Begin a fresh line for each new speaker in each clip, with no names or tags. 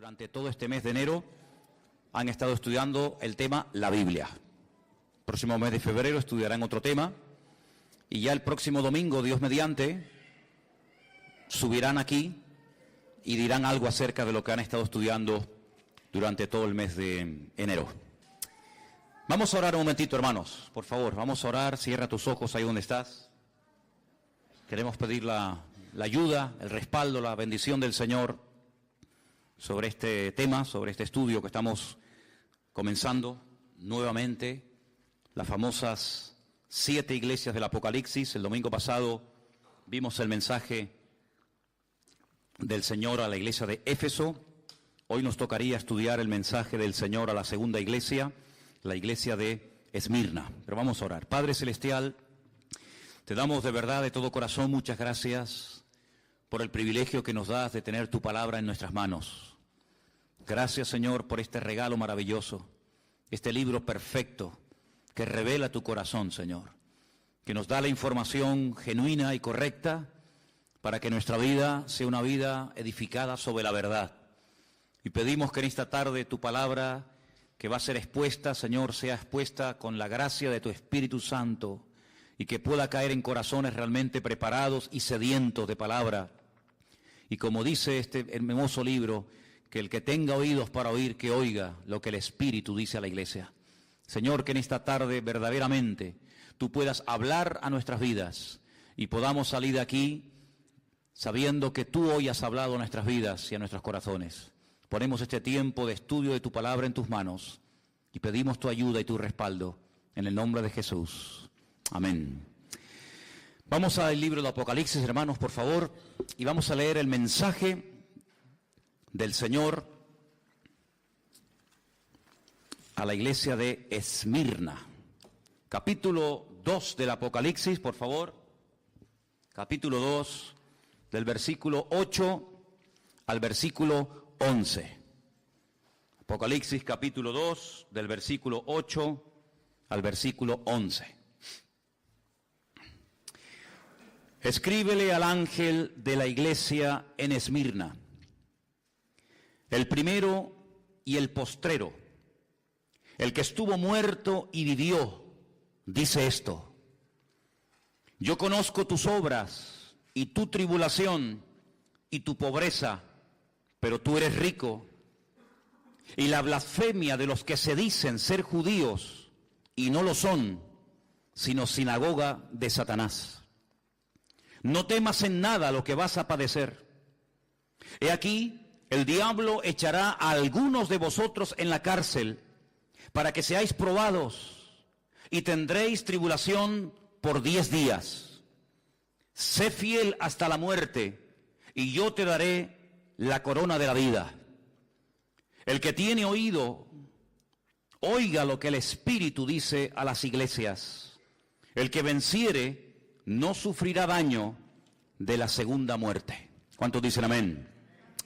durante todo este mes de enero han estado estudiando el tema la Biblia. El próximo mes de febrero estudiarán otro tema y ya el próximo domingo, Dios mediante, subirán aquí y dirán algo acerca de lo que han estado estudiando durante todo el mes de enero. Vamos a orar un momentito, hermanos, por favor, vamos a orar. Cierra tus ojos ahí donde estás. Queremos pedir la ayuda, el respaldo, la bendición del Señor sobre este tema, sobre este estudio que estamos comenzando nuevamente, las famosas 7 iglesias del Apocalipsis. El domingo pasado vimos el mensaje del Señor a la iglesia de Éfeso. Hoy nos tocaría estudiar el mensaje del Señor a la segunda iglesia, la iglesia de Esmirna. Pero vamos a orar. Padre Celestial, te damos de verdad, de todo corazón, muchas gracias por el privilegio que nos das de tener tu palabra en nuestras manos. Gracias, Señor, por este regalo maravilloso, este libro perfecto que revela tu corazón, Señor, que nos da la información genuina y correcta para que nuestra vida sea una vida edificada sobre la verdad. Y pedimos que en esta tarde tu palabra que va a ser expuesta, Señor, sea expuesta con la gracia de tu Espíritu Santo y que pueda caer en corazones realmente preparados y sedientos de palabra. Y como dice este hermoso libro, que el que tenga oídos para oír, que oiga lo que el Espíritu dice a la iglesia. Señor, que en esta tarde verdaderamente tú puedas hablar a nuestras vidas y podamos salir de aquí sabiendo que tú hoy has hablado a nuestras vidas y a nuestros corazones. Ponemos este tiempo de estudio de tu palabra en tus manos y pedimos tu ayuda y tu respaldo en el nombre de Jesús. Amén. Vamos al libro de Apocalipsis, hermanos, por favor, y vamos a leer el mensaje del Señor a la iglesia de Esmirna. Capítulo 2 del Apocalipsis, por favor. Capítulo 2, del versículo 8 al versículo 11. Apocalipsis capítulo 2, del versículo 8 al versículo 11. Escríbele al ángel de la iglesia en Esmirna, el primero y el postrero, el que estuvo muerto y vivió, dice esto: yo conozco tus obras y tu tribulación y tu pobreza, pero tú eres rico, y la blasfemia de los que se dicen ser judíos y no lo son, sino sinagoga de Satanás. No temas en nada lo que vas a padecer. He aquí, el diablo echará a algunos de vosotros en la cárcel para que seáis probados y tendréis tribulación por 10 días. Sé fiel hasta la muerte y yo te daré la corona de la vida. El que tiene oído, oiga lo que el Espíritu dice a las iglesias. El que venciere no sufrirá daño de la segunda muerte. ¿Cuántos dicen amén?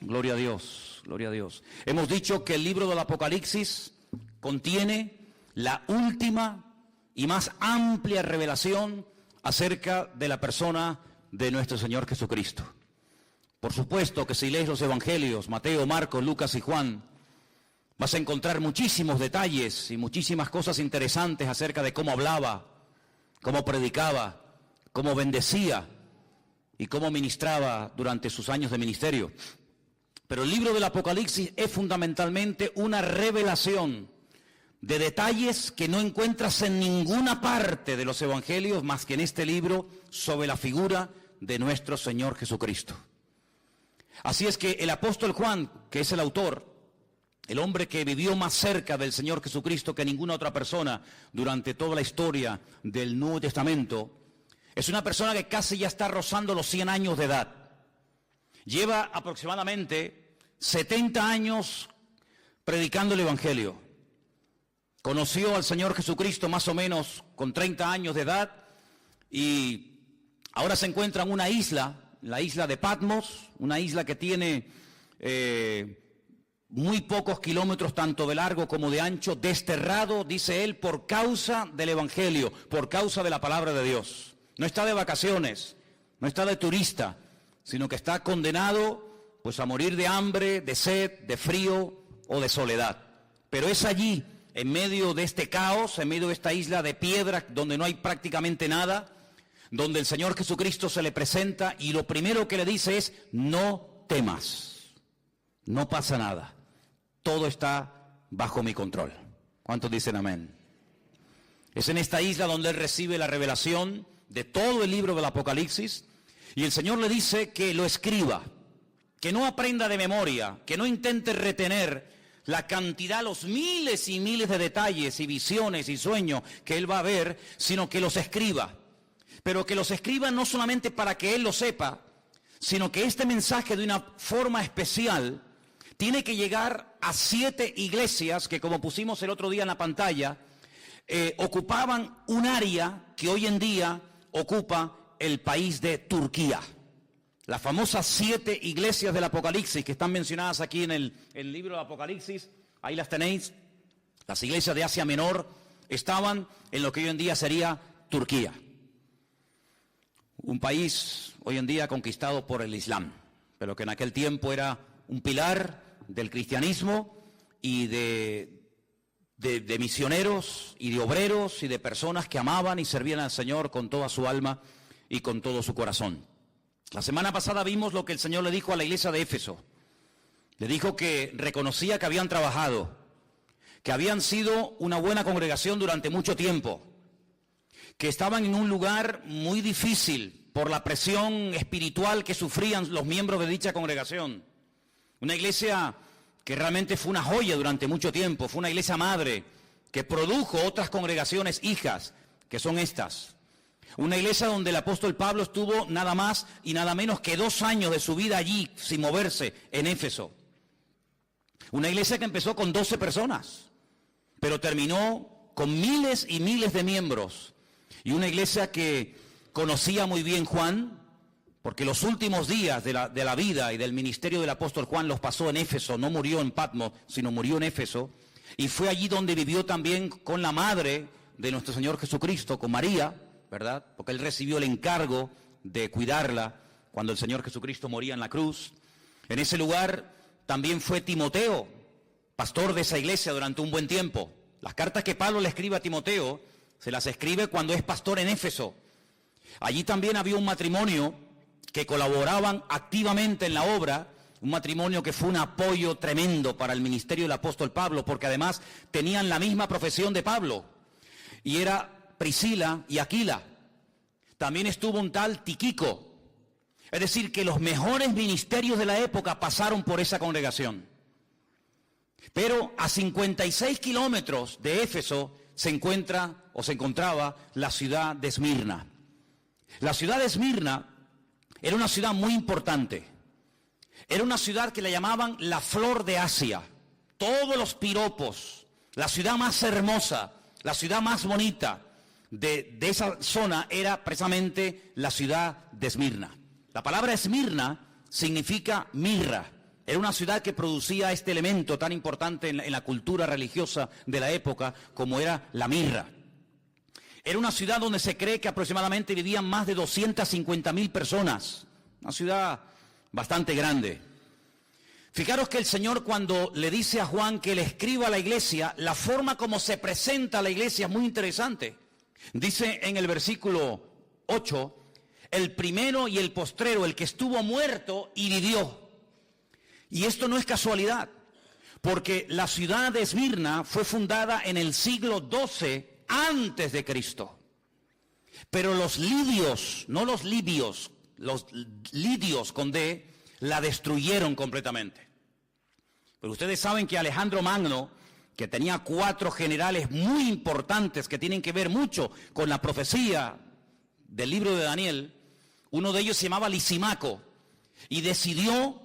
Gloria a Dios, gloria a Dios. Hemos dicho que el libro del Apocalipsis contiene la última y más amplia revelación acerca de la persona de nuestro Señor Jesucristo. Por supuesto que si lees los evangelios, Mateo, Marcos, Lucas y Juan, vas a encontrar muchísimos detalles y muchísimas cosas interesantes acerca de cómo hablaba, cómo predicaba, cómo bendecía y cómo ministraba durante sus años de ministerio. Pero el libro del Apocalipsis es fundamentalmente una revelación de detalles que no encuentras en ninguna parte de los evangelios más que en este libro sobre la figura de nuestro Señor Jesucristo. Así es que el apóstol Juan, que es el autor, el hombre que vivió más cerca del Señor Jesucristo que ninguna otra persona durante toda la historia del Nuevo Testamento, es una persona que casi ya está rozando los 100 años de edad. Lleva aproximadamente 70 años predicando el Evangelio. Conoció al Señor Jesucristo más o menos con 30 años de edad y ahora se encuentra en una isla, la isla de Patmos, una isla que tiene muy pocos kilómetros tanto de largo como de ancho, desterrado, dice él, por causa del Evangelio, por causa de la palabra de Dios. No está de vacaciones, no está de turista, sino que está condenado pues a morir de hambre, de sed, de frío o de soledad. Pero es allí, en medio de este caos, en medio de esta isla de piedra donde no hay prácticamente nada, donde el Señor Jesucristo se le presenta y lo primero que le dice es: no temas, no pasa nada, todo está bajo mi control. ¿Cuántos dicen amén? Es en esta isla donde él recibe la revelación de todo el libro del Apocalipsis y el Señor le dice que lo escriba, que no aprenda de memoria, que no intente retener la cantidad, los miles y miles de detalles y visiones y sueños que él va a ver, sino que los escriba. Pero que los escriba no solamente para que él lo sepa, sino que este mensaje de una forma especial tiene que llegar a 7 iglesias que, como pusimos el otro día en la pantalla, ocupaban un área que hoy en día ocupa el país de Turquía. Las famosas 7 iglesias del Apocalipsis que están mencionadas aquí en el libro del Apocalipsis, ahí las tenéis. Las iglesias de Asia Menor estaban en lo que hoy en día sería Turquía. Un país hoy en día conquistado por el Islam, pero que en aquel tiempo era un pilar del cristianismo y de misioneros y de obreros y de personas que amaban y servían al Señor con toda su alma y con todo su corazón. La semana pasada vimos lo que el Señor le dijo a la iglesia de Éfeso. Le dijo que reconocía que habían trabajado, que habían sido una buena congregación durante mucho tiempo, que estaban en un lugar muy difícil por la presión espiritual que sufrían los miembros de dicha congregación. Una iglesia que realmente fue una joya durante mucho tiempo, fue una iglesia madre que produjo otras congregaciones hijas, que son estas. Una iglesia donde el apóstol Pablo estuvo nada más y nada menos que 2 años de su vida allí, sin moverse, en Éfeso. Una iglesia que empezó con 12 personas, pero terminó con miles y miles de miembros. Y una iglesia que conocía muy bien Juan, porque los últimos días de la vida y del ministerio del apóstol Juan los pasó en Éfeso, no murió en Patmos, sino murió en Éfeso. Y fue allí donde vivió también con la madre de nuestro Señor Jesucristo, con María, ¿verdad? Porque él recibió el encargo de cuidarla cuando el Señor Jesucristo moría en la cruz. En ese lugar también fue Timoteo, pastor de esa iglesia durante un buen tiempo. Las cartas que Pablo le escribe a Timoteo, se las escribe cuando es pastor en Éfeso. Allí también había un matrimonio que colaboraban activamente en la obra, un matrimonio que fue un apoyo tremendo para el ministerio del apóstol Pablo, porque además tenían la misma profesión de Pablo, y era Priscila y Aquila. También estuvo un tal Tíquico. Es decir, que los mejores ministerios de la época pasaron por esa congregación. Pero a 56 kilómetros de Éfeso se encontraba la ciudad de Esmirna. La ciudad de Esmirna era una ciudad muy importante. Era una ciudad que le llamaban la flor de Asia. Todos los piropos, la ciudad más hermosa, la ciudad más bonita de esa zona era precisamente la ciudad de Esmirna. La palabra Esmirna significa mirra. Era una ciudad que producía este elemento tan importante en la cultura religiosa de la época como era la mirra. Era una ciudad donde se cree que aproximadamente vivían más de 250.000 personas. Una ciudad bastante grande. Fijaros que el Señor, cuando le dice a Juan que le escriba a la iglesia, la forma como se presenta a la iglesia es muy interesante. Dice en el versículo 8, el primero y el postrero, el que estuvo muerto y vivió. Y esto no es casualidad, porque la ciudad de Esmirna fue fundada en el siglo XII antes de Cristo. Pero los lidios, no los libios, los lidios con D, la destruyeron completamente. Pero ustedes saben que Alejandro Magno, que tenía 4 generales muy importantes que tienen que ver mucho con la profecía del libro de Daniel, uno de ellos se llamaba Lisimaco, y decidió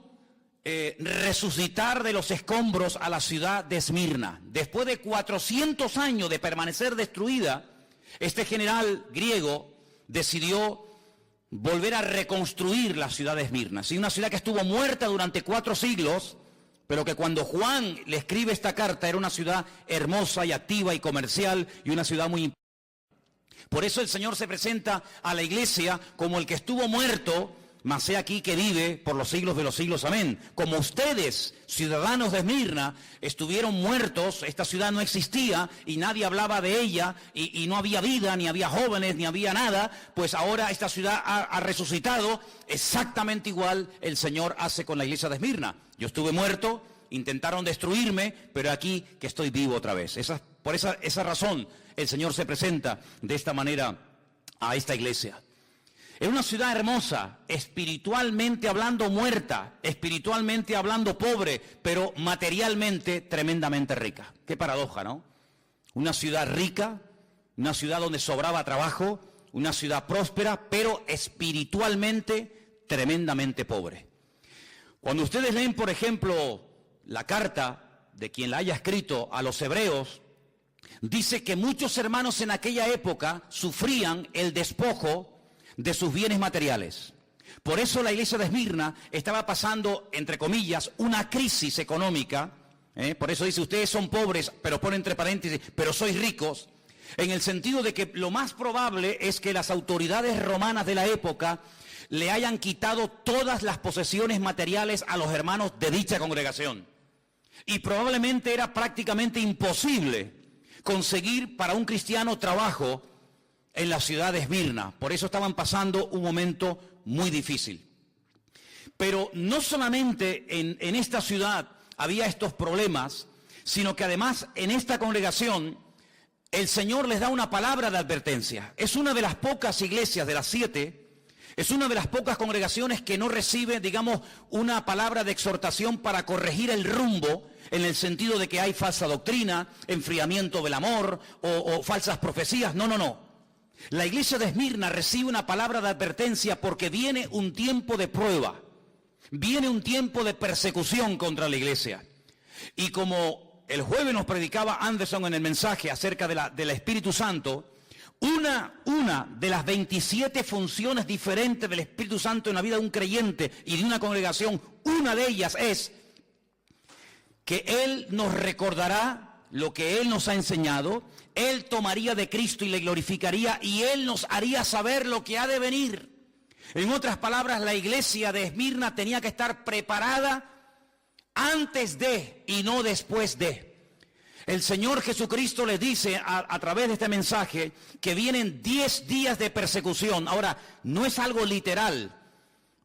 resucitar de los escombros a la ciudad de Esmirna. Después de 400 años de permanecer destruida, este general griego decidió volver a reconstruir la ciudad de Esmirna. Sí, una ciudad que estuvo muerta durante 4 siglos, pero que cuando Juan le escribe esta carta era una ciudad hermosa y activa y comercial y una ciudad muy importante. Por eso el Señor se presenta a la iglesia como el que estuvo muerto, mas he aquí que vive por los siglos de los siglos, amén. Como ustedes, ciudadanos de Esmirna, estuvieron muertos, esta ciudad no existía y nadie hablaba de ella y no había vida, ni había jóvenes, ni había nada, pues ahora esta ciudad ha resucitado. Exactamente igual el Señor hace con la iglesia de Esmirna. Yo estuve muerto, intentaron destruirme, pero aquí que estoy vivo otra vez. Por esa razón el Señor se presenta de esta manera a esta iglesia. Es una ciudad hermosa, espiritualmente hablando muerta, espiritualmente hablando pobre, pero materialmente tremendamente rica. Qué paradoja, ¿no? Una ciudad rica, una ciudad donde sobraba trabajo, una ciudad próspera, pero espiritualmente tremendamente pobre. Cuando ustedes leen, por ejemplo, la carta de quien la haya escrito a los hebreos, dice que muchos hermanos en aquella época sufrían el despojo de sus bienes materiales. Por eso la iglesia de Esmirna estaba pasando, entre comillas, una crisis económica. Por eso dice, ustedes son pobres, pero pone entre paréntesis, pero sois ricos, en el sentido de que lo más probable es que las autoridades romanas de la época le hayan quitado todas las posesiones materiales a los hermanos de dicha congregación. Y probablemente era prácticamente imposible conseguir para un cristiano trabajo en la ciudad de Esmirna. Por eso estaban pasando un momento muy difícil. Pero no solamente en esta ciudad había estos problemas, sino que además en esta congregación el Señor les da una palabra de advertencia. Es una de las pocas iglesias de las 7, es una de las pocas congregaciones que no recibe, digamos, una palabra de exhortación para corregir el rumbo, en el sentido de que hay falsa doctrina, enfriamiento del amor o falsas profecías. No. La iglesia de Esmirna recibe una palabra de advertencia porque viene un tiempo de prueba, viene un tiempo de persecución contra la iglesia. Y como el jueves nos predicaba Anderson en el mensaje acerca del Espíritu Santo, una de las 27 funciones diferentes del Espíritu Santo en la vida de un creyente y de una congregación, una de ellas es que Él nos recordará lo que Él nos ha enseñado, Él tomaría de Cristo y le glorificaría, y Él nos haría saber lo que ha de venir. En otras palabras, la iglesia de Esmirna tenía que estar preparada antes de y no después de. El Señor Jesucristo les dice a través de este mensaje que vienen 10 días de persecución. Ahora, no es algo literal.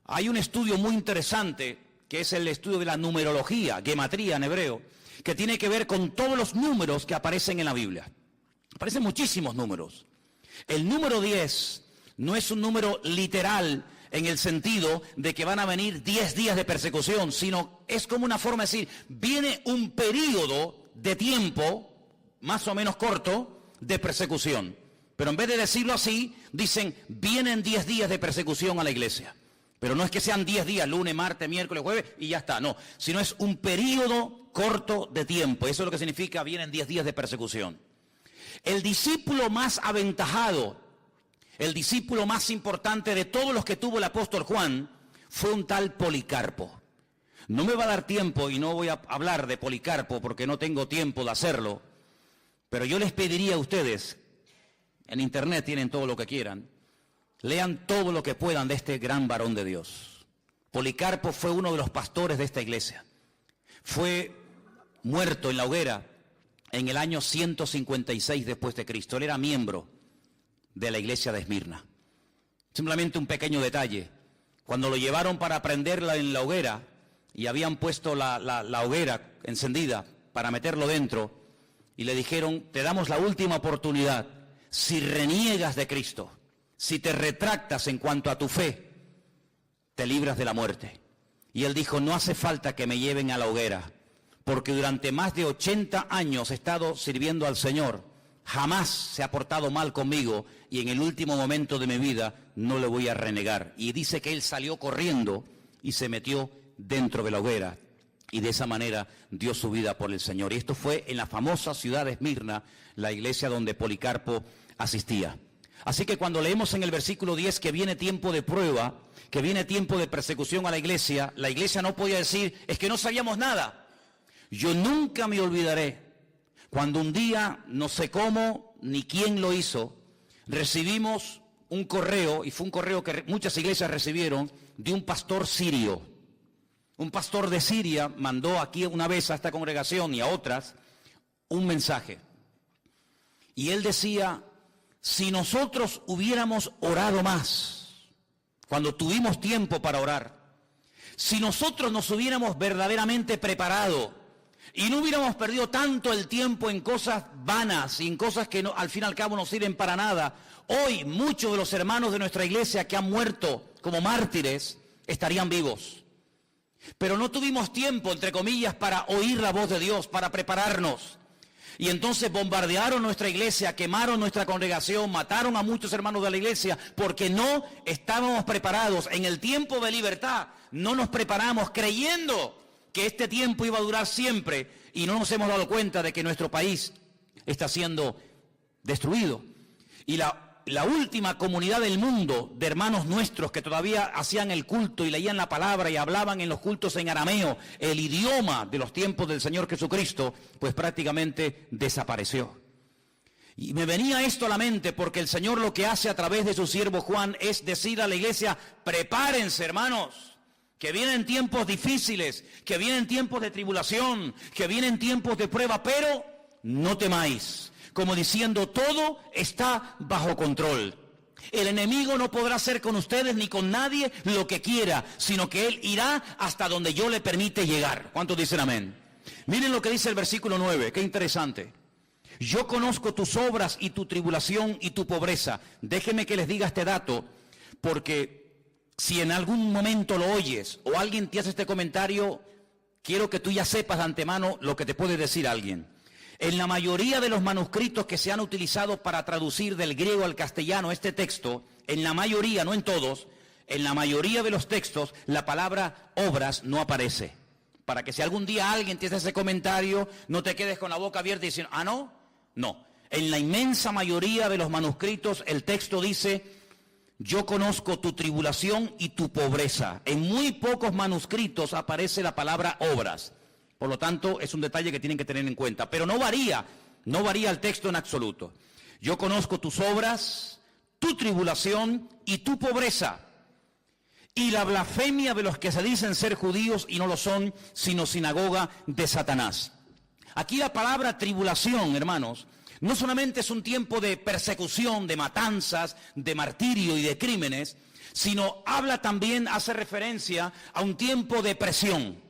Hay un estudio muy interesante, que es el estudio de la numerología, gematría en hebreo, que tiene que ver con todos los números que aparecen en la Biblia. Aparecen muchísimos números. El número 10 no es un número literal en el sentido de que van a venir 10 días de persecución, sino es como una forma de decir, viene un periodo de tiempo, más o menos corto, de persecución. Pero en vez de decirlo así, dicen, vienen 10 días de persecución a la iglesia. Pero no es que sean 10 días, lunes, martes, miércoles, jueves, y ya está, no. Sino es un periodo corto de tiempo. Eso es lo que significa, vienen 10 días de persecución. El discípulo más aventajado, el discípulo más importante de todos los que tuvo el apóstol Juan, fue un tal Policarpo. No me va a dar tiempo y no voy a hablar de Policarpo porque no tengo tiempo de hacerlo, pero yo les pediría a ustedes, en internet tienen todo lo que quieran, lean todo lo que puedan de este gran varón de Dios. Policarpo fue uno de los pastores de esta iglesia. Fue muerto en la hoguera en el año 156 después de Cristo. Él era miembro de la iglesia de Esmirna. Simplemente un pequeño detalle. Cuando lo llevaron para prenderla en la hoguera y habían puesto la hoguera encendida para meterlo dentro y le dijeron, te damos la última oportunidad, si reniegas de Cristo, si te retractas en cuanto a tu fe, te libras de la muerte. Y él dijo, no hace falta que me lleven a la hoguera, porque durante más de 80 años he estado sirviendo al Señor, jamás se ha portado mal conmigo y en el último momento de mi vida no le voy a renegar. Y dice que él salió corriendo y se metió dentro de la hoguera y de esa manera dio su vida por el Señor. Y esto fue en la famosa ciudad de Esmirna, la iglesia donde Policarpo asistía. Así que cuando leemos en el versículo 10 que viene tiempo de prueba, que viene tiempo de persecución a la iglesia no podía decir, es que no sabíamos nada. Yo nunca me olvidaré cuando un día, no sé cómo ni quién lo hizo, recibimos un correo, y fue un correo que muchas iglesias recibieron, de un pastor sirio. Un pastor de Siria mandó aquí una vez a esta congregación y a otras un mensaje. Y él decía, si nosotros hubiéramos orado más, cuando tuvimos tiempo para orar, si nosotros nos hubiéramos verdaderamente preparado y no hubiéramos perdido tanto el tiempo en cosas vanas y en cosas que no, al fin y al cabo no sirven para nada, hoy muchos de los hermanos de nuestra iglesia que han muerto como mártires estarían vivos. Pero no tuvimos tiempo, entre comillas, para oír la voz de Dios, para prepararnos. Y entonces bombardearon nuestra iglesia, quemaron nuestra congregación, mataron a muchos hermanos de la iglesia, porque no estábamos preparados. En el tiempo de libertad no nos preparamos creyendo que este tiempo iba a durar siempre, y no nos hemos dado cuenta de que nuestro país está siendo destruido. Y la última comunidad del mundo de hermanos nuestros que todavía hacían el culto y leían la palabra y hablaban en los cultos en arameo, el idioma de los tiempos del Señor Jesucristo, pues prácticamente desapareció. Y me venía esto a la mente porque el Señor lo que hace a través de su siervo Juan es decir a la iglesia, prepárense hermanos, que vienen tiempos difíciles, que vienen tiempos de tribulación, que vienen tiempos de prueba, pero no temáis. Como diciendo, todo está bajo control. El enemigo no podrá hacer con ustedes ni con nadie lo que quiera, sino que él irá hasta donde yo le permite llegar. ¿Cuántos dicen amén? Miren lo que dice el versículo 9, qué interesante. Yo conozco tus obras y tu tribulación y tu pobreza. Déjenme que les diga este dato, porque si en algún momento lo oyes o alguien te hace este comentario, quiero que tú ya sepas de antemano lo que te puede decir alguien. En la mayoría de los manuscritos que se han utilizado para traducir del griego al castellano este texto, en la mayoría, no en todos, en la mayoría de los textos, la palabra obras no aparece. Para que si algún día alguien te hace ese comentario, no te quedes con la boca abierta y diciendo, ¿no? No. En la inmensa mayoría de los manuscritos, el texto dice, yo conozco tu tribulación y tu pobreza. En muy pocos manuscritos aparece la palabra obras. Por lo tanto, es un detalle que tienen que tener en cuenta. Pero no varía el texto en absoluto. Yo conozco tus obras, tu tribulación y tu pobreza, y la blasfemia de los que se dicen ser judíos y no lo son, sino sinagoga de Satanás. Aquí la palabra tribulación, hermanos, no solamente es un tiempo de persecución, de matanzas, de martirio y de crímenes, sino habla también, hace referencia a un tiempo de presión.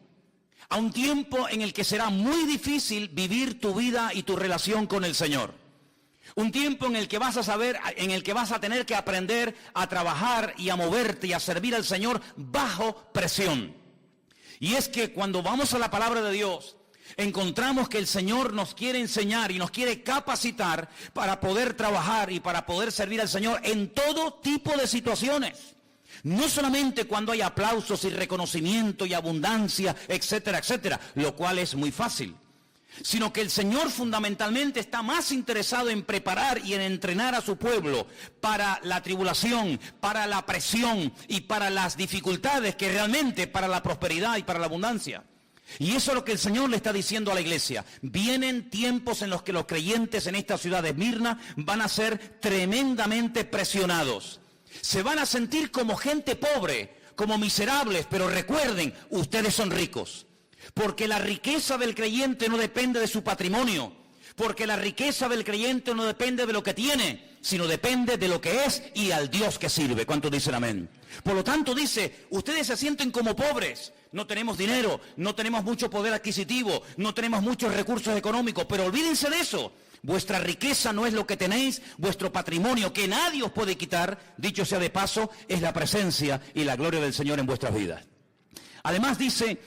A un tiempo en el que será muy difícil vivir tu vida y tu relación con el Señor. Un tiempo en el que vas a tener que aprender a trabajar y a moverte y a servir al Señor bajo presión. Y es que cuando vamos a la palabra de Dios, encontramos que el Señor nos quiere enseñar y nos quiere capacitar para poder trabajar y para poder servir al Señor en todo tipo de situaciones. No solamente cuando hay aplausos y reconocimiento y abundancia, etcétera, etcétera, lo cual es muy fácil, sino que el Señor fundamentalmente está más interesado en preparar y en entrenar a su pueblo para la tribulación, para la presión y para las dificultades que realmente para la prosperidad y para la abundancia. Y eso es lo que el Señor le está diciendo a la iglesia. Vienen tiempos en los que los creyentes en esta ciudad de Esmirna van a ser tremendamente presionados. Se van a sentir como gente pobre, como miserables, pero recuerden, ustedes son ricos. Porque la riqueza del creyente no depende de su patrimonio, porque la riqueza del creyente no depende de lo que tiene, sino depende de lo que es y al Dios que sirve. ¿Cuántos dicen amén? Por lo tanto dice, ustedes se sienten como pobres, no tenemos dinero, no tenemos mucho poder adquisitivo, no tenemos muchos recursos económicos, pero olvídense de eso. Vuestra riqueza no es lo que tenéis, vuestro patrimonio, que nadie os puede quitar, dicho sea de paso, es la presencia y la gloria del Señor en vuestras vidas. Además dice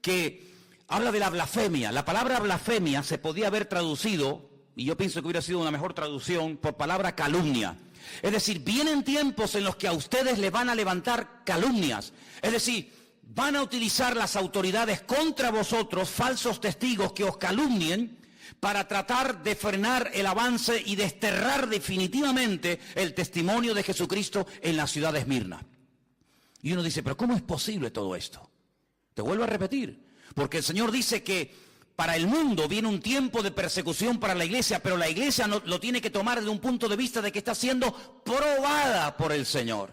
que habla de la blasfemia. La palabra blasfemia se podía haber traducido, y yo pienso que hubiera sido una mejor traducción, por palabra calumnia. Es decir, vienen tiempos en los que a ustedes les van a levantar calumnias. Es decir, van a utilizar las autoridades contra vosotros, falsos testigos que os calumnien, para tratar de frenar el avance y desterrar definitivamente el testimonio de Jesucristo en la ciudad de Esmirna. Y uno dice, pero ¿cómo es posible todo esto? Te vuelvo a repetir, porque el Señor dice que para el mundo viene un tiempo de persecución para la iglesia, pero la iglesia lo tiene que tomar desde un punto de vista de que está siendo probada por el Señor.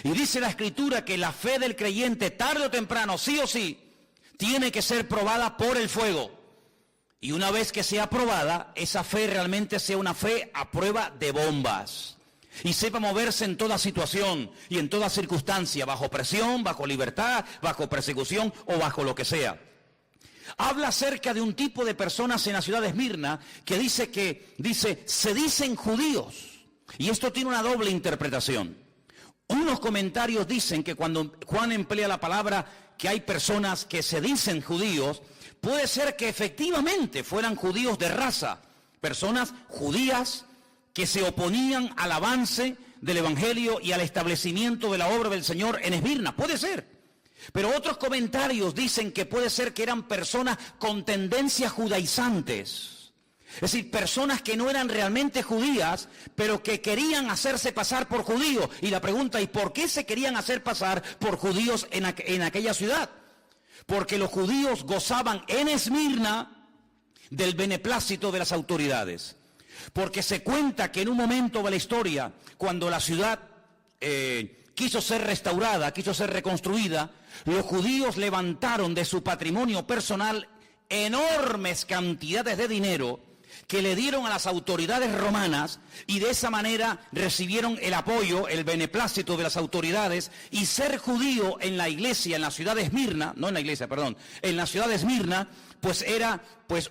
Y dice la Escritura que la fe del creyente, tarde o temprano, sí o sí, tiene que ser probada por el fuego. Y una vez que sea probada, esa fe realmente sea una fe a prueba de bombas. Y sepa moverse en toda situación y en toda circunstancia, bajo presión, bajo libertad, bajo persecución o bajo lo que sea. Habla acerca de un tipo de personas en la ciudad de Esmirna que dice, se dicen judíos. Y esto tiene una doble interpretación. Unos comentarios dicen que cuando Juan emplea la palabra que hay personas que se dicen judíos, puede ser que efectivamente fueran judíos de raza, personas judías que se oponían al avance del evangelio y al establecimiento de la obra del Señor en Esmirna. Puede ser. Pero otros comentarios dicen que puede ser que eran personas con tendencias judaizantes. Es decir, personas que no eran realmente judías, pero que querían hacerse pasar por judíos. Y la pregunta es, ¿por qué se querían hacer pasar por judíos en aquella ciudad? Porque los judíos gozaban en Esmirna del beneplácito de las autoridades. Porque se cuenta que en un momento de la historia, cuando la ciudad quiso ser restaurada, quiso ser reconstruida, los judíos levantaron de su patrimonio personal enormes cantidades de dinero que le dieron a las autoridades romanas y de esa manera recibieron el apoyo, el beneplácito de las autoridades, y ser judío en la iglesia, en la ciudad de Esmirna, no en la iglesia, perdón, en la ciudad de Esmirna, pues era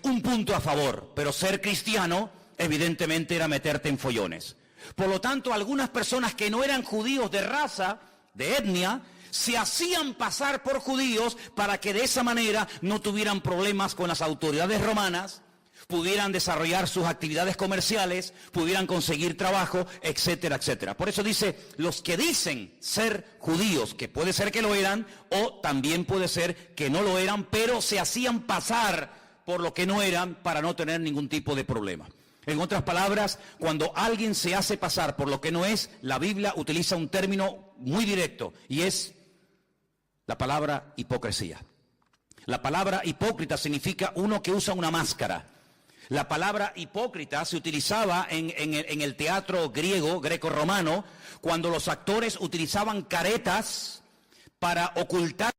un punto a favor, pero ser cristiano evidentemente era meterte en follones. Por lo tanto, algunas personas que no eran judíos de raza, de etnia, se hacían pasar por judíos para que de esa manera no tuvieran problemas con las autoridades romanas, pudieran desarrollar sus actividades comerciales, pudieran conseguir trabajo, etcétera, etcétera. Por eso dice, los que dicen ser judíos, que puede ser que lo eran, o también puede ser que no lo eran, pero se hacían pasar por lo que no eran para no tener ningún tipo de problema. En otras palabras, cuando alguien se hace pasar por lo que no es, la Biblia utiliza un término muy directo, y es la palabra hipocresía. La palabra hipócrita significa uno que usa una máscara. La palabra hipócrita se utilizaba en el teatro greco-romano, cuando los actores utilizaban caretas para ocultar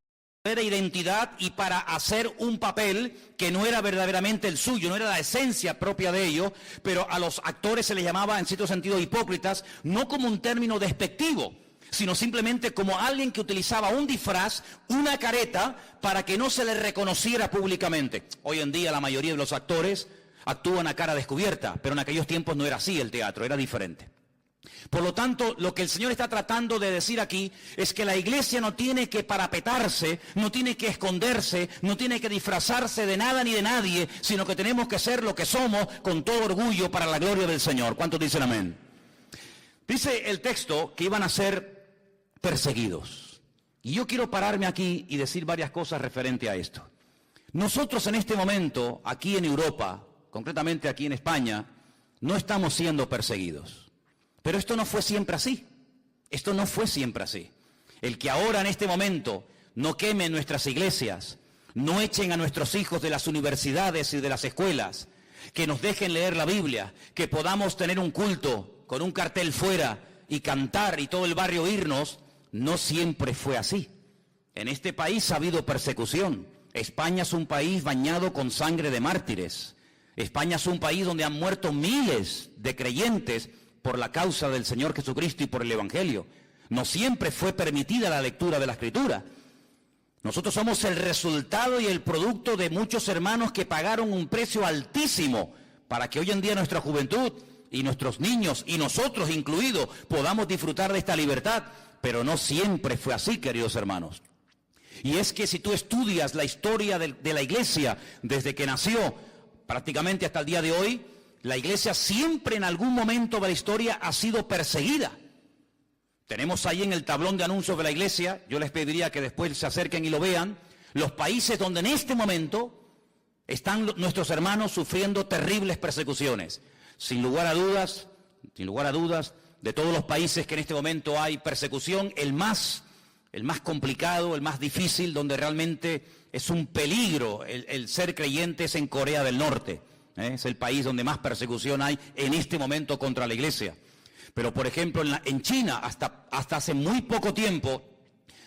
la identidad y para hacer un papel que no era verdaderamente el suyo, no era la esencia propia de ello, pero a los actores se les llamaba en cierto sentido hipócritas, no como un término despectivo, sino simplemente como alguien que utilizaba un disfraz, una careta, para que no se le reconociera públicamente. Hoy en día la mayoría de los actores actúan a cara descubierta, pero en aquellos tiempos no era así el teatro, era diferente. Por lo tanto, lo que el Señor está tratando de decir aquí es que la iglesia no tiene que parapetarse, no tiene que esconderse, no tiene que disfrazarse de nada ni de nadie, sino que tenemos que ser lo que somos con todo orgullo para la gloria del Señor. ¿Cuántos dicen amén? Dice el texto que iban a ser perseguidos. Y yo quiero pararme aquí y decir varias cosas referente a esto. Nosotros en este momento, aquí en Europa, concretamente aquí en España, no estamos siendo perseguidos. Pero esto no fue siempre así. Esto no fue siempre así. El que ahora en este momento no quemen nuestras iglesias, no echen a nuestros hijos de las universidades y de las escuelas, que nos dejen leer la Biblia, que podamos tener un culto con un cartel fuera y cantar y todo el barrio oírnos, no siempre fue así. En este país ha habido persecución. España es un país bañado con sangre de mártires. España es un país donde han muerto miles de creyentes por la causa del Señor Jesucristo y por el Evangelio. No siempre fue permitida la lectura de la Escritura. Nosotros somos el resultado y el producto de muchos hermanos que pagaron un precio altísimo para que hoy en día nuestra juventud y nuestros niños, y nosotros incluidos, podamos disfrutar de esta libertad. Pero no siempre fue así, queridos hermanos. Y es que si tú estudias la historia de la iglesia desde que nació prácticamente hasta el día de hoy, la iglesia siempre en algún momento de la historia ha sido perseguida. Tenemos ahí en el tablón de anuncios de la iglesia, yo les pediría que después se acerquen y lo vean, los países donde en este momento están nuestros hermanos sufriendo terribles persecuciones. Sin lugar a dudas, de todos los países que en este momento hay persecución, el más el más complicado, el más difícil, donde realmente es un peligro el ser creyente, es en Corea del Norte. Es el país donde más persecución hay en este momento contra la iglesia. Pero, por ejemplo, en China, hasta hace muy poco tiempo,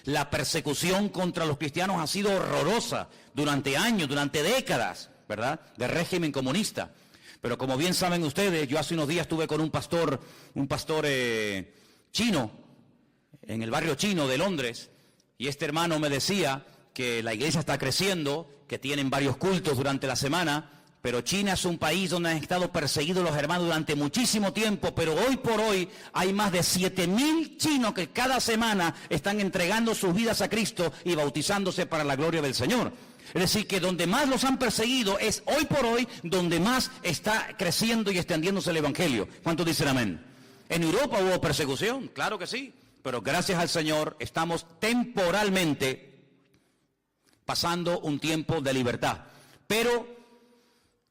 la persecución contra los cristianos ha sido horrorosa durante años, durante décadas, ¿verdad?, del régimen comunista. Pero como bien saben ustedes, yo hace unos días estuve con un pastor chino, en el barrio chino de Londres, y este hermano me decía que la iglesia está creciendo, que tienen varios cultos durante la semana, pero China es un país donde han estado perseguidos los hermanos durante muchísimo tiempo, pero hoy por hoy hay más de 7,000 chinos que cada semana están entregando sus vidas a Cristo y bautizándose para la gloria del Señor. Es decir, que donde más los han perseguido es hoy por hoy donde más está creciendo y extendiéndose el Evangelio. ¿Cuántos dicen amén? ¿En Europa hubo persecución? Claro que sí, pero gracias al Señor estamos temporalmente pasando un tiempo de libertad. Pero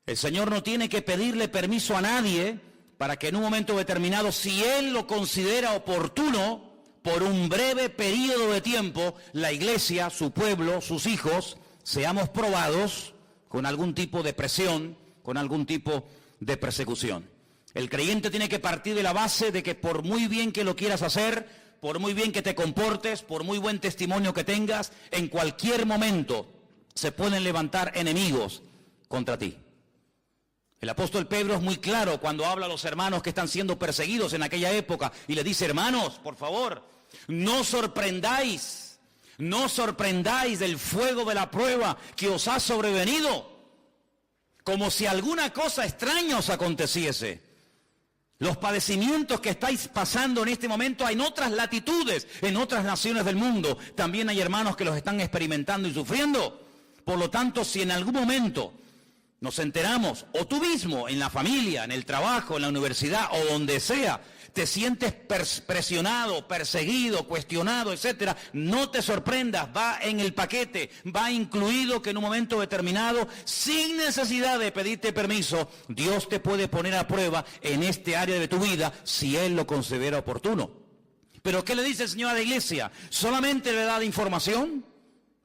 el Señor no tiene que pedirle permiso a nadie para que en un momento determinado, si Él lo considera oportuno, por un breve periodo de tiempo, la iglesia, su pueblo, sus hijos, seamos probados con algún tipo de presión, con algún tipo de persecución. El creyente tiene que partir de la base de que por muy bien que lo quieras hacer, por muy bien que te comportes, por muy buen testimonio que tengas, en cualquier momento se pueden levantar enemigos contra ti. El apóstol Pedro es muy claro cuando habla a los hermanos que están siendo perseguidos en aquella época y le dice: hermanos, por favor, no sorprendáis del fuego de la prueba que os ha sobrevenido, como si alguna cosa extraña os aconteciese. Los padecimientos que estáis pasando en este momento en otras latitudes, en otras naciones del mundo, también hay hermanos que los están experimentando y sufriendo. Por lo tanto, si en algún momento nos enteramos, o tú mismo, en la familia, en el trabajo, en la universidad, o donde sea, te sientes presionado, perseguido, cuestionado, etcétera, no te sorprendas, va en el paquete, va incluido que en un momento determinado, sin necesidad de pedirte permiso, Dios te puede poner a prueba en este área de tu vida si Él lo considera oportuno. ¿Pero qué le dice el Señor a la iglesia? ¿Solamente le da la información?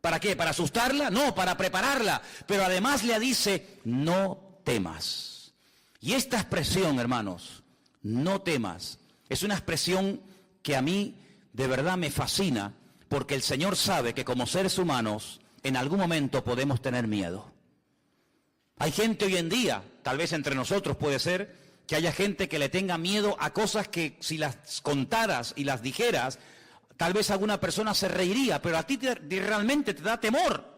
¿Para qué? ¿Para asustarla? No, para prepararla. Pero además le dice: no temas. Y esta expresión, hermanos, no temas, es una expresión que a mí de verdad me fascina, porque el Señor sabe que como seres humanos en algún momento podemos tener miedo. Hay gente hoy en día, tal vez entre nosotros puede ser, que haya gente que le tenga miedo a cosas que si las contaras y las dijeras, tal vez alguna persona se reiría, pero a ti realmente te da temor.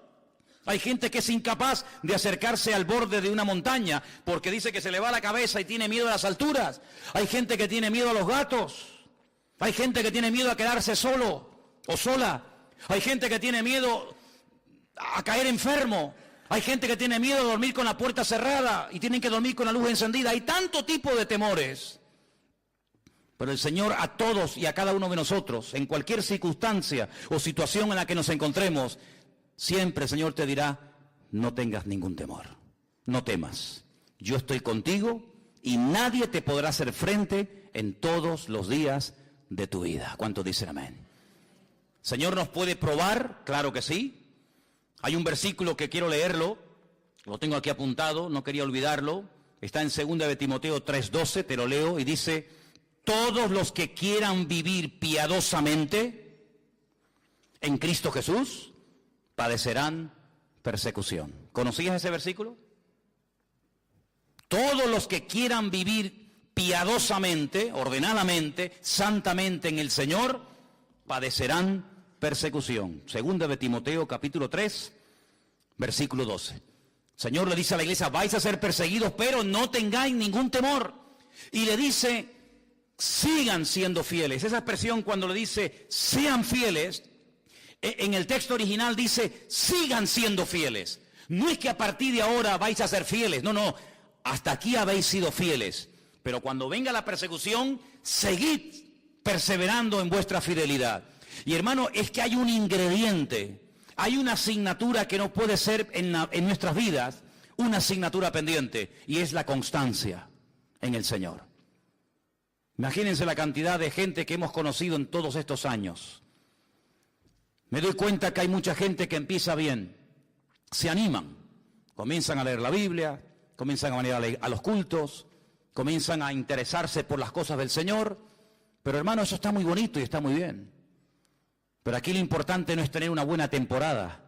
Hay gente que es incapaz de acercarse al borde de una montaña porque dice que se le va la cabeza y tiene miedo a las alturas. Hay gente que tiene miedo a los gatos. Hay gente que tiene miedo a quedarse solo o sola. Hay gente que tiene miedo a caer enfermo. Hay gente que tiene miedo a dormir con la puerta cerrada y tienen que dormir con la luz encendida. Hay tanto tipo de temores. Pero el Señor a todos y a cada uno de nosotros, en cualquier circunstancia o situación en la que nos encontremos, siempre el Señor te dirá: no tengas ningún temor, no temas. Yo estoy contigo y nadie te podrá hacer frente en todos los días de tu vida. ¿Cuántos dicen amén? ¿Señor nos puede probar? Claro que sí. Hay un versículo que quiero leerlo, lo tengo aquí apuntado, no quería olvidarlo. Está en 2 de Timoteo 3:12, te lo leo y dice: todos los que quieran vivir piadosamente en Cristo Jesús padecerán persecución. ¿Conocías ese versículo? Todos los que quieran vivir piadosamente, ordenadamente, santamente en el Señor, padecerán persecución. 2 de Timoteo capítulo 3, versículo 12. El Señor le dice a la iglesia: vais a ser perseguidos, pero no tengáis ningún temor. Y le dice: sigan siendo fieles. Esa expresión cuando le dice sean fieles, en el texto original dice sigan siendo fieles. No es que a partir de ahora vais a ser fieles, no, hasta aquí habéis sido fieles. Pero cuando venga la persecución, seguid perseverando en vuestra fidelidad. Y hermano, es que hay un ingrediente, hay una asignatura que no puede ser en nuestras vidas, una asignatura pendiente, y es la constancia en el Señor. Imagínense la cantidad de gente que hemos conocido en todos estos años, Me doy cuenta que hay mucha gente que empieza bien, se animan, comienzan a leer la Biblia, comienzan a venir a los cultos, comienzan a interesarse por las cosas del Señor, pero hermano, eso está muy bonito y está muy bien. Pero aquí lo importante no es tener una buena temporada,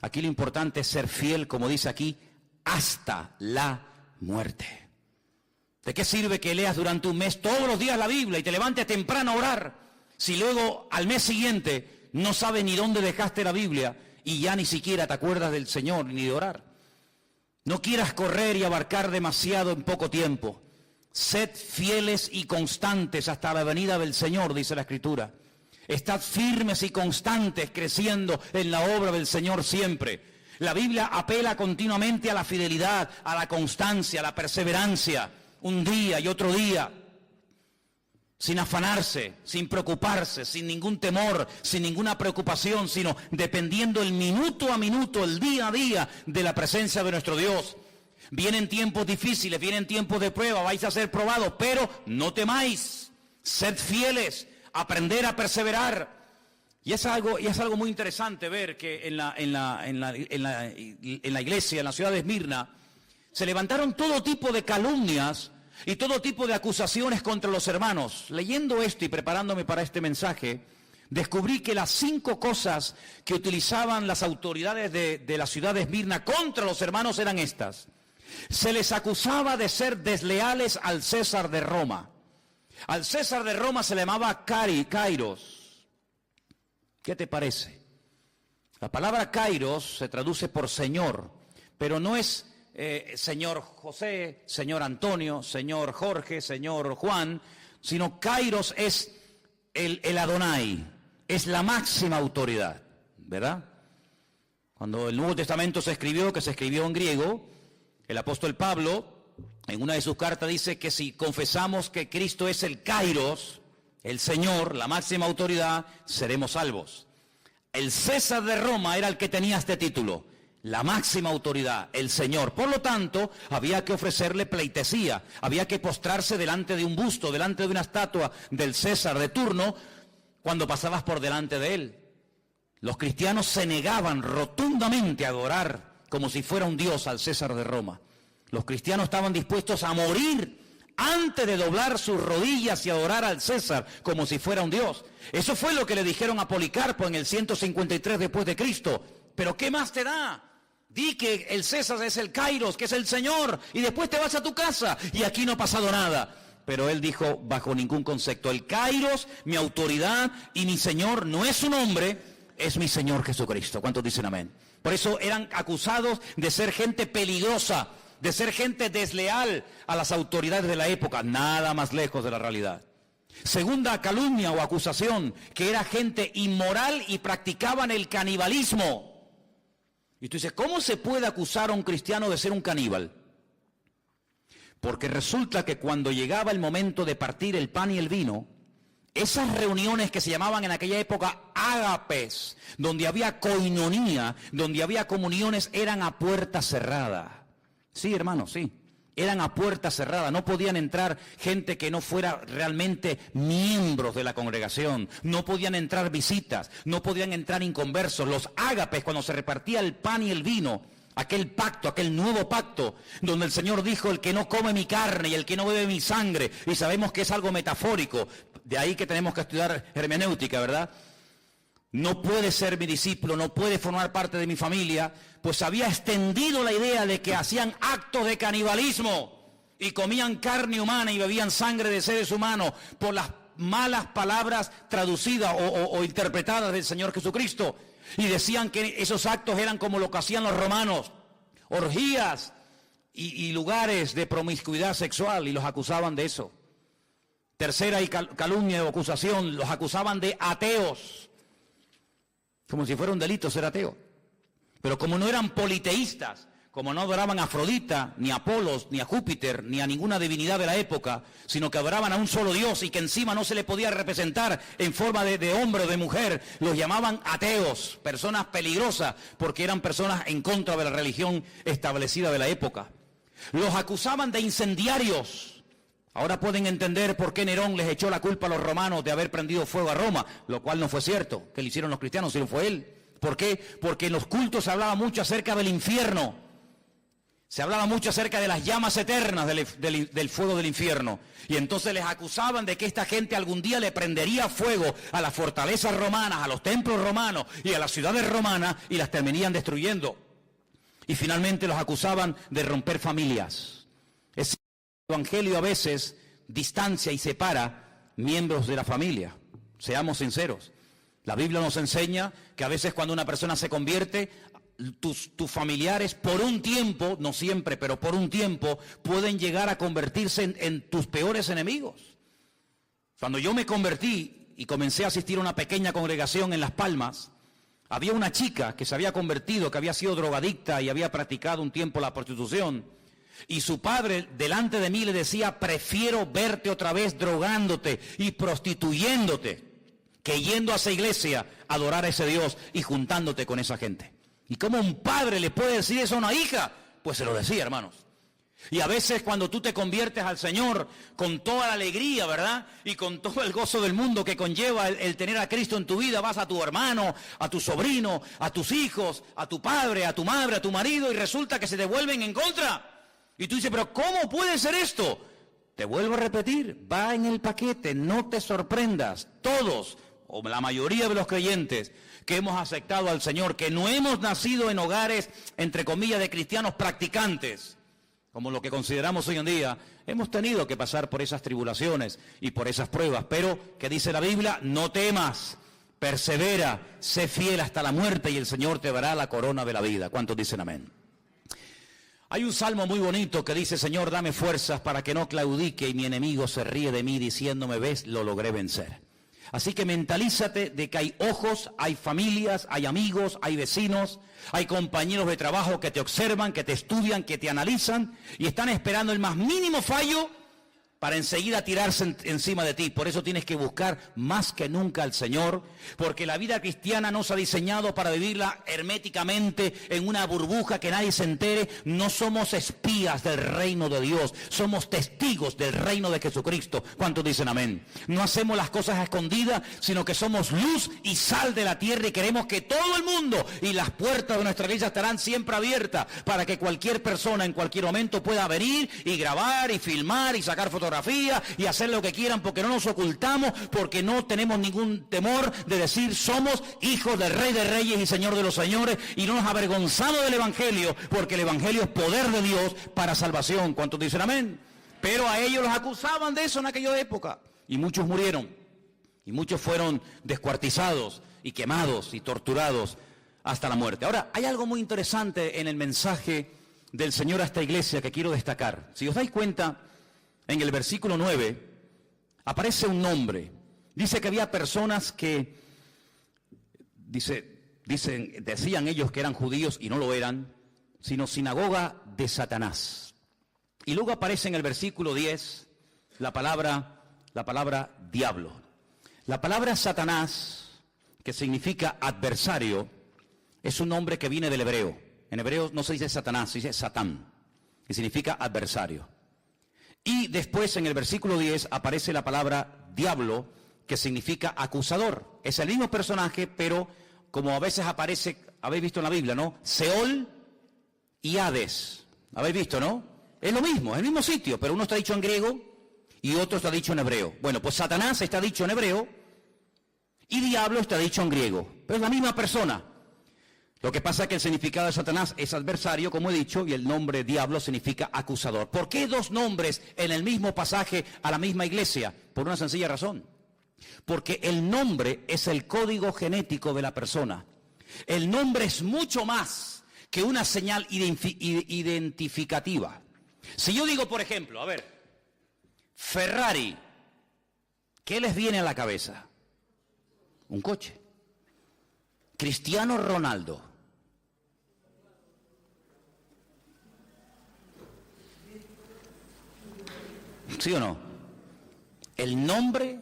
aquí lo importante es ser fiel, como dice aquí, hasta la muerte. ¿De qué sirve que leas durante un mes todos los días la Biblia y te levantes temprano a orar, si luego al mes siguiente no sabes ni dónde dejaste la Biblia y ya ni siquiera te acuerdas del Señor ni de orar? No quieras correr y abarcar demasiado en poco tiempo. Sed fieles y constantes hasta la venida del Señor, dice la Escritura. Estad firmes y constantes creciendo en la obra del Señor siempre. La Biblia apela continuamente a la fidelidad, a la constancia, a la perseverancia, un día y otro día, sin afanarse, sin preocuparse, sin ningún temor, sin ninguna preocupación, sino dependiendo el minuto a minuto, el día a día de la presencia de nuestro Dios. Vienen tiempos difíciles, vienen tiempos de prueba, vais a ser probados, pero no temáis, sed fieles, aprender a perseverar. Y es algo muy interesante ver que en la iglesia, en la ciudad de Esmirna, se levantaron todo tipo de calumnias y todo tipo de acusaciones contra los hermanos. Leyendo esto y preparándome para este mensaje, descubrí que las 5 cosas que utilizaban las autoridades de la ciudad de Esmirna contra los hermanos eran estas. Se les acusaba de ser desleales al César de Roma. Al César de Roma se le llamaba Kairos. ¿Qué te parece? La palabra Kairos se traduce por Señor, pero no es Señor José, Señor Antonio, Señor Jorge, Señor Juan, sino Kairos es el Adonai, es la máxima autoridad, ¿verdad? Cuando el Nuevo Testamento se escribió, que se escribió en griego, el apóstol Pablo, en una de sus cartas dice que si confesamos que Cristo es el Kairos, el Señor, la máxima autoridad, seremos salvos. El César de Roma era el que tenía este título, la máxima autoridad, el Señor. Por lo tanto, había que ofrecerle pleitesía, había que postrarse delante de un busto, delante de una estatua del César de turno, cuando pasabas por delante de él. Los cristianos se negaban rotundamente a adorar como si fuera un dios al César de Roma. Los cristianos estaban dispuestos a morir antes de doblar sus rodillas y adorar al César como si fuera un dios. Eso fue lo que le dijeron a Policarpo en el 153 después de Cristo. Pero ¿qué más te da? Di que el César es el Kairos, que es el Señor, y después te vas a tu casa y aquí no ha pasado nada. Pero él dijo, bajo ningún concepto, el Kairos, mi autoridad y mi Señor no es un hombre, es mi Señor Jesucristo. ¿Cuántos dicen amén? Por eso eran acusados de ser gente peligrosa, de ser gente desleal a las autoridades de la época, nada más lejos de la realidad. Segunda calumnia o acusación, que era gente inmoral y practicaban el canibalismo. Y tú dices, ¿cómo se puede acusar a un cristiano de ser un caníbal? Porque resulta que cuando llegaba el momento de partir el pan y el vino, esas reuniones que se llamaban en aquella época ágapes, donde había coinonía, donde había comuniones, eran a puerta cerrada. Sí, hermano, sí. Eran a puerta cerrada. No podían entrar gente que no fuera realmente miembros de la congregación. No podían entrar visitas. No podían entrar inconversos. Los ágapes, cuando se repartía el pan y el vino, aquel pacto, aquel nuevo pacto, donde el Señor dijo, el que no come mi carne y el que no bebe mi sangre, y sabemos que es algo metafórico, de ahí que tenemos que estudiar hermenéutica, ¿verdad? No puede ser mi discípulo, no puede formar parte de mi familia, pues había extendido la idea de que hacían actos de canibalismo y comían carne humana y bebían sangre de seres humanos por las malas palabras traducidas o interpretadas del Señor Jesucristo. Y decían que esos actos eran como lo que hacían los romanos, orgías y lugares de promiscuidad sexual, y los acusaban de eso. Tercera y calumnia o acusación, los acusaban de ateos, como si fuera un delito ser ateo. Pero como no eran politeístas, como no adoraban a Afrodita, ni a Apolos, ni a Júpiter, ni a ninguna divinidad de la época, sino que adoraban a un solo Dios y que encima no se le podía representar en forma de hombre o de mujer, los llamaban ateos, personas peligrosas, porque eran personas en contra de la religión establecida de la época. Los acusaban de incendiarios. Ahora pueden entender por qué Nerón les echó la culpa a los romanos de haber prendido fuego a Roma, lo cual no fue cierto, que le hicieron los cristianos, sino fue él. ¿Por qué? Porque en los cultos se hablaba mucho acerca del infierno. Se hablaba mucho acerca de las llamas eternas del fuego del infierno. Y entonces les acusaban de que esta gente algún día le prendería fuego a las fortalezas romanas, a los templos romanos y a las ciudades romanas y las terminarían destruyendo. Y finalmente los acusaban de romper familias. El evangelio a veces distancia y separa miembros de la familia. Seamos sinceros. La Biblia nos enseña que a veces cuando una persona se convierte, tus familiares por un tiempo, no siempre, pero por un tiempo, pueden llegar a convertirse en tus peores enemigos. Cuando yo me convertí y comencé a asistir a una pequeña congregación en Las Palmas, había una chica que se había convertido, que había sido drogadicta y había practicado un tiempo la prostitución. Y su padre delante de mí le decía: prefiero verte otra vez drogándote y prostituyéndote que yendo a esa iglesia a adorar a ese Dios y juntándote con esa gente. ¿Y cómo un padre le puede decir eso a una hija? Pues se lo decía, hermanos. Y a veces cuando tú te conviertes al Señor con toda la alegría, ¿verdad? Y con todo el gozo del mundo que conlleva el tener a Cristo en tu vida, vas a tu hermano, a tu sobrino, a tus hijos, a tu padre, a tu madre, a tu marido, y resulta que se te vuelven en contra. Y tú dices: pero ¿cómo puede ser esto? Te vuelvo a repetir, va en el paquete, no te sorprendas. Todos, o la mayoría de los creyentes que hemos aceptado al Señor, que no hemos nacido en hogares, entre comillas, de cristianos practicantes, como lo que consideramos hoy en día, hemos tenido que pasar por esas tribulaciones y por esas pruebas. Pero, ¿qué dice la Biblia? No temas, persevera, sé fiel hasta la muerte y el Señor te dará la corona de la vida. ¿Cuántos dicen amén? Hay un salmo muy bonito que dice: Señor, dame fuerzas para que no claudique y mi enemigo se ríe de mí diciéndome: ves, lo logré vencer. Así que mentalízate de que hay ojos, hay familias, hay amigos, hay vecinos, hay compañeros de trabajo que te observan, que te estudian, que te analizan y están esperando el más mínimo fallo para enseguida tirarse encima de ti. Por eso tienes que buscar más que nunca al Señor, porque la vida cristiana no se ha diseñado para vivirla herméticamente en una burbuja que nadie se entere. No somos espías del reino de Dios, somos testigos del reino de Jesucristo. ¿Cuántos dicen amén? No hacemos las cosas a escondidas, sino que somos luz y sal de la tierra y queremos que todo el mundo y las puertas de nuestra iglesia estarán siempre abiertas para que cualquier persona en cualquier momento pueda venir y grabar y filmar y sacar fotografías y hacer lo que quieran, porque no nos ocultamos, porque no tenemos ningún temor de decir: somos hijos del Rey de Reyes y Señor de los Señores, y no nos avergonzamos del Evangelio, porque el Evangelio es poder de Dios para salvación. ¿Cuántos dicen amén? Pero a ellos los acusaban de eso en aquella época, y muchos murieron, y muchos fueron descuartizados y quemados y torturados hasta la muerte. Ahora, hay algo muy interesante en el mensaje del Señor a esta iglesia que quiero destacar. Si os dais cuenta, en el versículo 9 aparece un nombre. Dice que había personas que, decían ellos que eran judíos y no lo eran, sino sinagoga de Satanás. Y luego aparece en el versículo 10 la palabra diablo. La palabra Satanás, que significa adversario, es un nombre que viene del hebreo. En hebreo no se dice Satanás, se dice Satán, que significa adversario. Y después en el versículo 10 aparece la palabra diablo, que significa acusador. Es el mismo personaje, pero como a veces aparece, habéis visto en la Biblia, ¿no? Seol y Hades. ¿Habéis visto, no? Es lo mismo, es el mismo sitio, pero uno está dicho en griego y otro está dicho en hebreo. Bueno, pues Satanás está dicho en hebreo y diablo está dicho en griego, pero es la misma persona. Lo que pasa es que el significado de Satanás es adversario, como he dicho, y el nombre diablo significa acusador. ¿Por qué dos nombres en el mismo pasaje a la misma iglesia? Por una sencilla razón. Porque el nombre es el código genético de la persona. El nombre es mucho más que una señal identificativa. Si yo digo, por ejemplo, a ver, Ferrari, ¿qué les viene a la cabeza? Un coche. Cristiano Ronaldo. ¿Sí o no? El nombre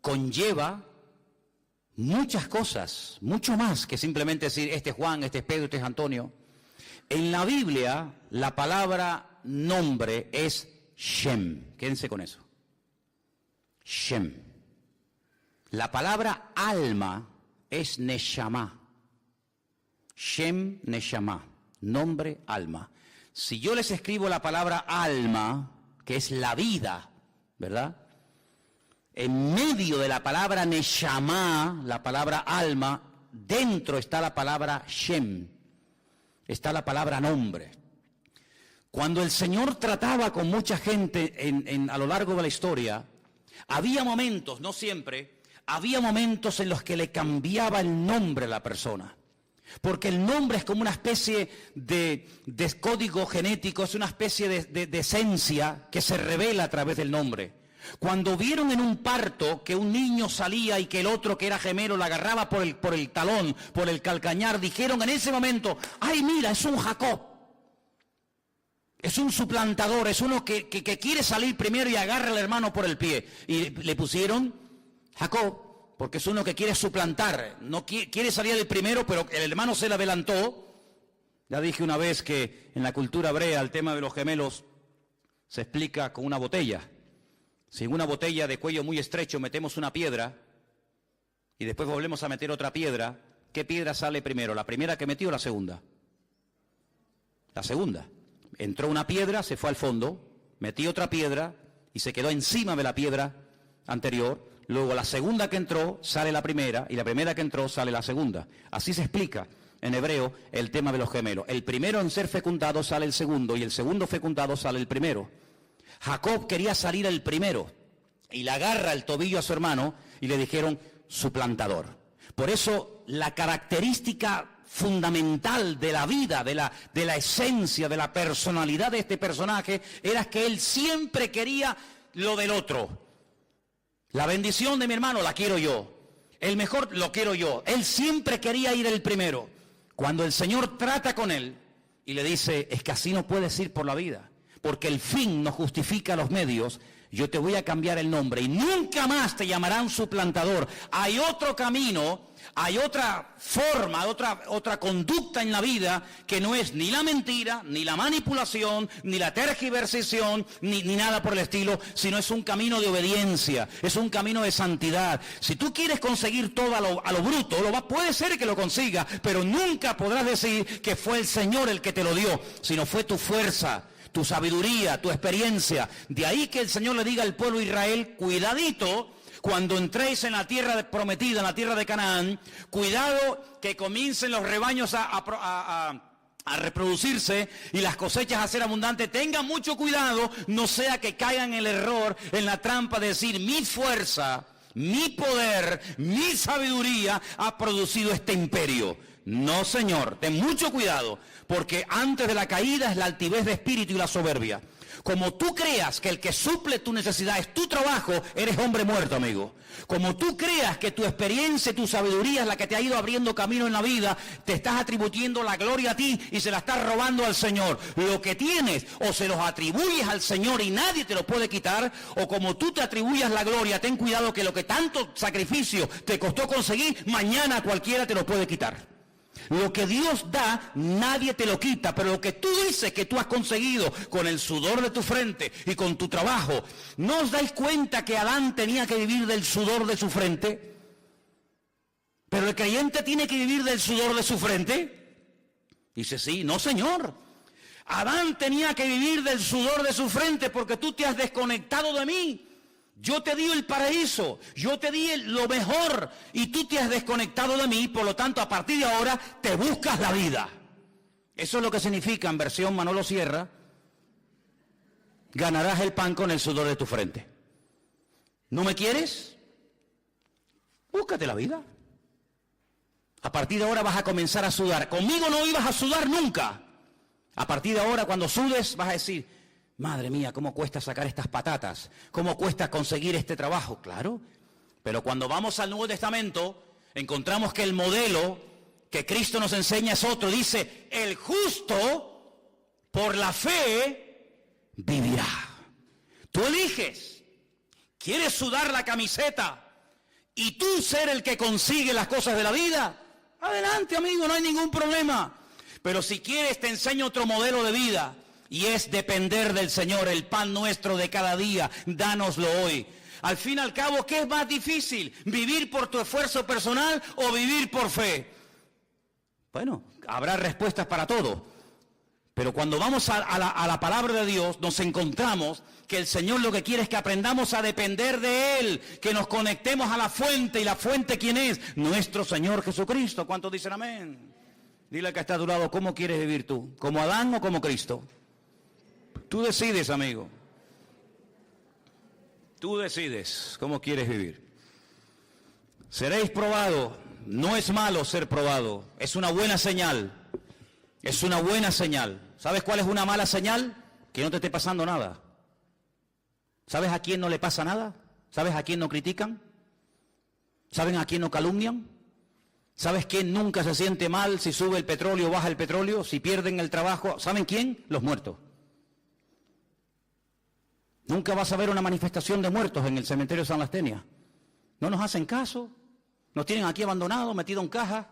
conlleva muchas cosas, mucho más que simplemente decir: este es Juan, este es Pedro, este es Antonio. En la Biblia, la palabra nombre es Shem. Quédense con eso. Shem. La palabra alma es Neshama. Shem, Neshama. Nombre, alma. Si yo les escribo la palabra alma, que es la vida, ¿verdad? En medio de la palabra Neshama, la palabra alma, dentro está la palabra Shem. Está la palabra nombre. Cuando el Señor trataba con mucha gente a lo largo de la historia, había momentos, no siempre, había momentos en los que le cambiaba el nombre a la persona. Porque el nombre es como una especie de código genético, es una especie de esencia que se revela a través del nombre. Cuando vieron en un parto que un niño salía y que el otro que era gemelo la agarraba por el talón, por el calcañar, dijeron en ese momento, ¡ay, mira, es un Jacob! Es un suplantador, es uno que quiere salir primero y agarra al hermano por el pie. Y le pusieron Jacob. Porque es uno que quiere suplantar, no quiere salir del primero, pero el hermano se le adelantó. Ya dije una vez que en la cultura hebrea el tema de los gemelos se explica con una botella. Si en una botella de cuello muy estrecho metemos una piedra y después volvemos a meter otra piedra, ¿qué piedra sale primero? ¿La primera que metió o la segunda? La segunda. Entró una piedra, se fue al fondo, metí otra piedra y se quedó encima de la piedra anterior. Luego la segunda que entró sale la primera y la primera que entró sale la segunda. Así se explica en hebreo el tema de los gemelos. El primero en ser fecundado sale el segundo y el segundo fecundado sale el primero. Jacob quería salir el primero y le agarra el tobillo a su hermano y le dijeron suplantador. Por eso la característica fundamental de la vida, de la esencia, de la personalidad de este personaje era que él siempre quería lo del otro. La bendición de mi hermano la quiero yo. El mejor lo quiero yo. Él siempre quería ir el primero. Cuando el Señor trata con él y le dice, es que así no puedes ir por la vida, porque el fin no justifica los medios, yo te voy a cambiar el nombre y nunca más te llamarán suplantador. Hay otro camino, hay otra forma, otra conducta en la vida que no es ni la mentira, ni la manipulación, ni la tergiversación, ni nada por el estilo, sino es un camino de obediencia, es un camino de santidad. Si tú quieres conseguir todo a lo bruto, puede ser que lo consigas, pero nunca podrás decir que fue el Señor el que te lo dio, sino fue tu fuerza, tu sabiduría, tu experiencia. De ahí que el Señor le diga al pueblo de Israel, cuidadito, cuando entréis en la tierra prometida, en la tierra de Canaán, cuidado que comiencen los rebaños a reproducirse y las cosechas a ser abundantes. Tengan mucho cuidado, no sea que caigan en el error, en la trampa de decir, mi fuerza, mi poder, mi sabiduría ha producido este imperio. No, Señor, ten mucho cuidado, porque antes de la caída es la altivez de espíritu y la soberbia. Como tú creas que el que suple tu necesidad es tu trabajo, eres hombre muerto, amigo. Como tú creas que tu experiencia y tu sabiduría es la que te ha ido abriendo camino en la vida, te estás atribuyendo la gloria a ti y se la estás robando al Señor. Lo que tienes, o se los atribuyes al Señor y nadie te lo puede quitar, o como tú te atribuyas la gloria, ten cuidado que lo que tanto sacrificio te costó conseguir, mañana cualquiera te lo puede quitar. Lo que Dios da, nadie te lo quita, pero lo que tú dices que tú has conseguido con el sudor de tu frente y con tu trabajo, ¿no os dais cuenta que Adán tenía que vivir del sudor de su frente? ¿Pero el creyente tiene que vivir del sudor de su frente? Dice, sí, no, Señor. Adán tenía que vivir del sudor de su frente porque tú te has desconectado de mí. Yo te di el paraíso, yo te di lo mejor y tú te has desconectado de mí, por lo tanto a partir de ahora te buscas la vida. Eso es lo que significa en versión Manolo Sierra, ganarás el pan con el sudor de tu frente. ¿No me quieres? Búscate la vida. A partir de ahora vas a comenzar a sudar. Conmigo no ibas a sudar nunca. A partir de ahora cuando sudes vas a decir, madre mía, ¿cómo cuesta sacar estas patatas? ¿Cómo cuesta conseguir este trabajo? Claro, pero cuando vamos al Nuevo Testamento, encontramos que el modelo que Cristo nos enseña es otro. Dice, el justo por la fe vivirá. Tú eliges. ¿Quieres sudar la camiseta y tú ser el que consigue las cosas de la vida? Adelante, amigo, no hay ningún problema. Pero si quieres, te enseño otro modelo de vida. y es depender del Señor. El pan nuestro de cada día, dánoslo hoy. Al fin y al cabo, ¿qué es más difícil? ¿Vivir por tu esfuerzo personal o vivir por fe? Bueno, habrá respuestas para todo. Pero cuando vamos a la palabra de Dios, nos encontramos que el Señor lo que quiere es que aprendamos a depender de Él, que nos conectemos a la fuente. ¿Y la fuente quién es? Nuestro Señor Jesucristo. ¿Cuántos dicen amén? Dile al que está a tu lado, ¿cómo quieres vivir tú? ¿Como Adán o como Cristo? Tú decides, amigo. Tú decides cómo quieres vivir. Seréis probados. No es malo ser probado. Es una buena señal. Es una buena señal. ¿Sabes cuál es una mala señal? Que no te esté pasando nada. ¿Sabes a quién no le pasa nada? ¿Sabes a quién no critican? ¿Saben a quién no calumnian? ¿Sabes quién nunca se siente mal si sube el petróleo o baja el petróleo? Si pierden el trabajo. ¿Saben quién? Los muertos. Nunca vas a ver una manifestación de muertos en el cementerio de San Lastenia. No nos hacen caso. Nos tienen aquí abandonados, metidos en cajas.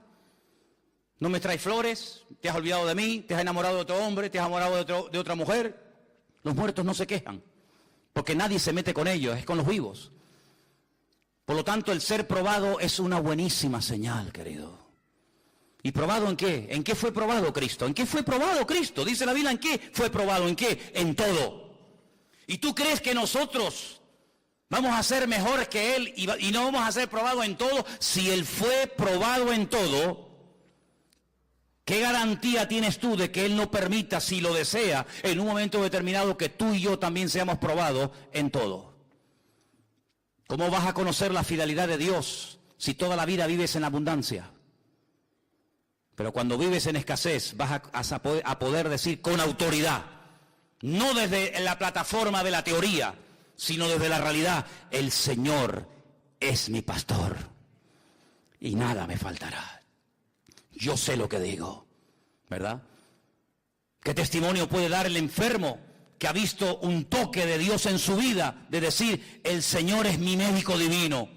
No me traes flores, te has olvidado de mí, te has enamorado de otro hombre, te has enamorado de otra mujer. Los muertos no se quejan, porque nadie se mete con ellos, es con los vivos. Por lo tanto, el ser probado es una buenísima señal, querido. ¿Y probado en qué? ¿En qué fue probado Cristo? ¿En qué fue probado Cristo? Dice la Biblia, ¿en qué fue probado? ¿En qué? En todo. ¿Y tú crees que nosotros vamos a ser mejores que Él y no vamos a ser probados en todo? Si Él fue probado en todo, ¿qué garantía tienes tú de que Él no permita, si lo desea, en un momento determinado que tú y yo también seamos probados en todo? ¿Cómo vas a conocer la fidelidad de Dios si toda la vida vives en abundancia? Pero cuando vives en escasez vas a poder decir con autoridad, no desde la plataforma de la teoría, sino desde la realidad, el Señor es mi pastor y nada me faltará. Yo sé lo que digo, ¿verdad? ¿Qué testimonio puede dar el enfermo que ha visto un toque de Dios en su vida, de decir, el Señor es mi médico divino,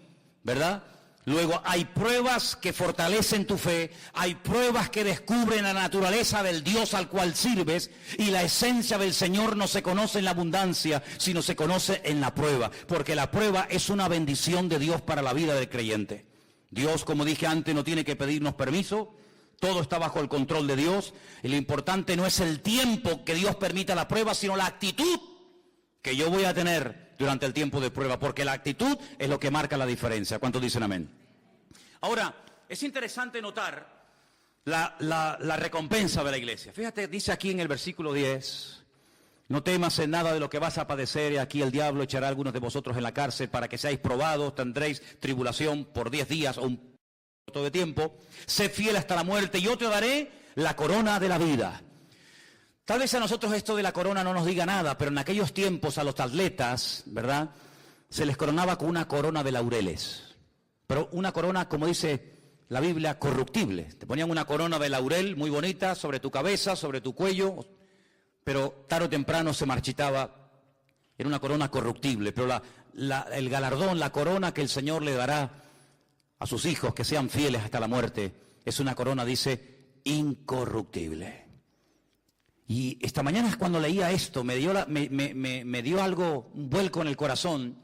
¿verdad? Luego hay pruebas que fortalecen tu fe, hay pruebas que descubren la naturaleza del Dios al cual sirves, y la esencia del Señor no se conoce en la abundancia, sino se conoce en la prueba, porque la prueba es una bendición de Dios para la vida del creyente. Dios, como dije antes, no tiene que pedirnos permiso. Todo está bajo el control de Dios, y lo importante no es el tiempo que Dios permita la prueba, sino la actitud que yo voy a tener durante el tiempo de prueba, porque la actitud es lo que marca la diferencia. ¿Cuántos dicen amén? Ahora, es interesante notar la recompensa de la iglesia. Fíjate, dice aquí en el versículo 10, no temas en nada de lo que vas a padecer, y aquí el diablo echará a algunos de vosotros en la cárcel para que seáis probados, tendréis tribulación por 10 días o un de tiempo, sed fiel hasta la muerte y yo te daré la corona de la vida. Tal vez a nosotros esto de la corona no nos diga nada, pero en aquellos tiempos a los atletas, ¿verdad?, se les coronaba con una corona de laureles, pero una corona, como dice la Biblia, corruptible. Te ponían una corona de laurel muy bonita sobre tu cabeza, sobre tu cuello, pero tarde o temprano se marchitaba. Era una corona corruptible, pero el galardón, la corona que el Señor le dará a sus hijos que sean fieles hasta la muerte, es una corona, dice, incorruptible. Y esta mañana cuando leía esto, me dio algo, un vuelco en el corazón,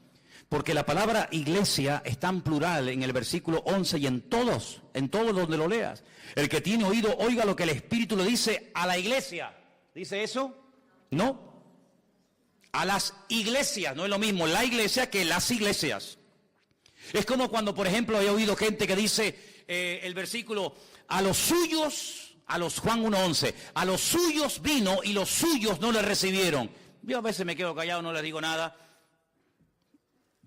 porque la palabra iglesia está en plural en el versículo 11 y en todos donde lo leas. El que tiene oído, oiga lo que el Espíritu le dice a la iglesia. ¿Dice eso? No. A las iglesias, no es lo mismo la iglesia que las iglesias. Es como cuando, por ejemplo, he oído gente que dice el versículo, a los suyos, a los Juan 1:11, a los suyos vino y los suyos no le recibieron. Yo a veces me quedo callado, no les digo nada,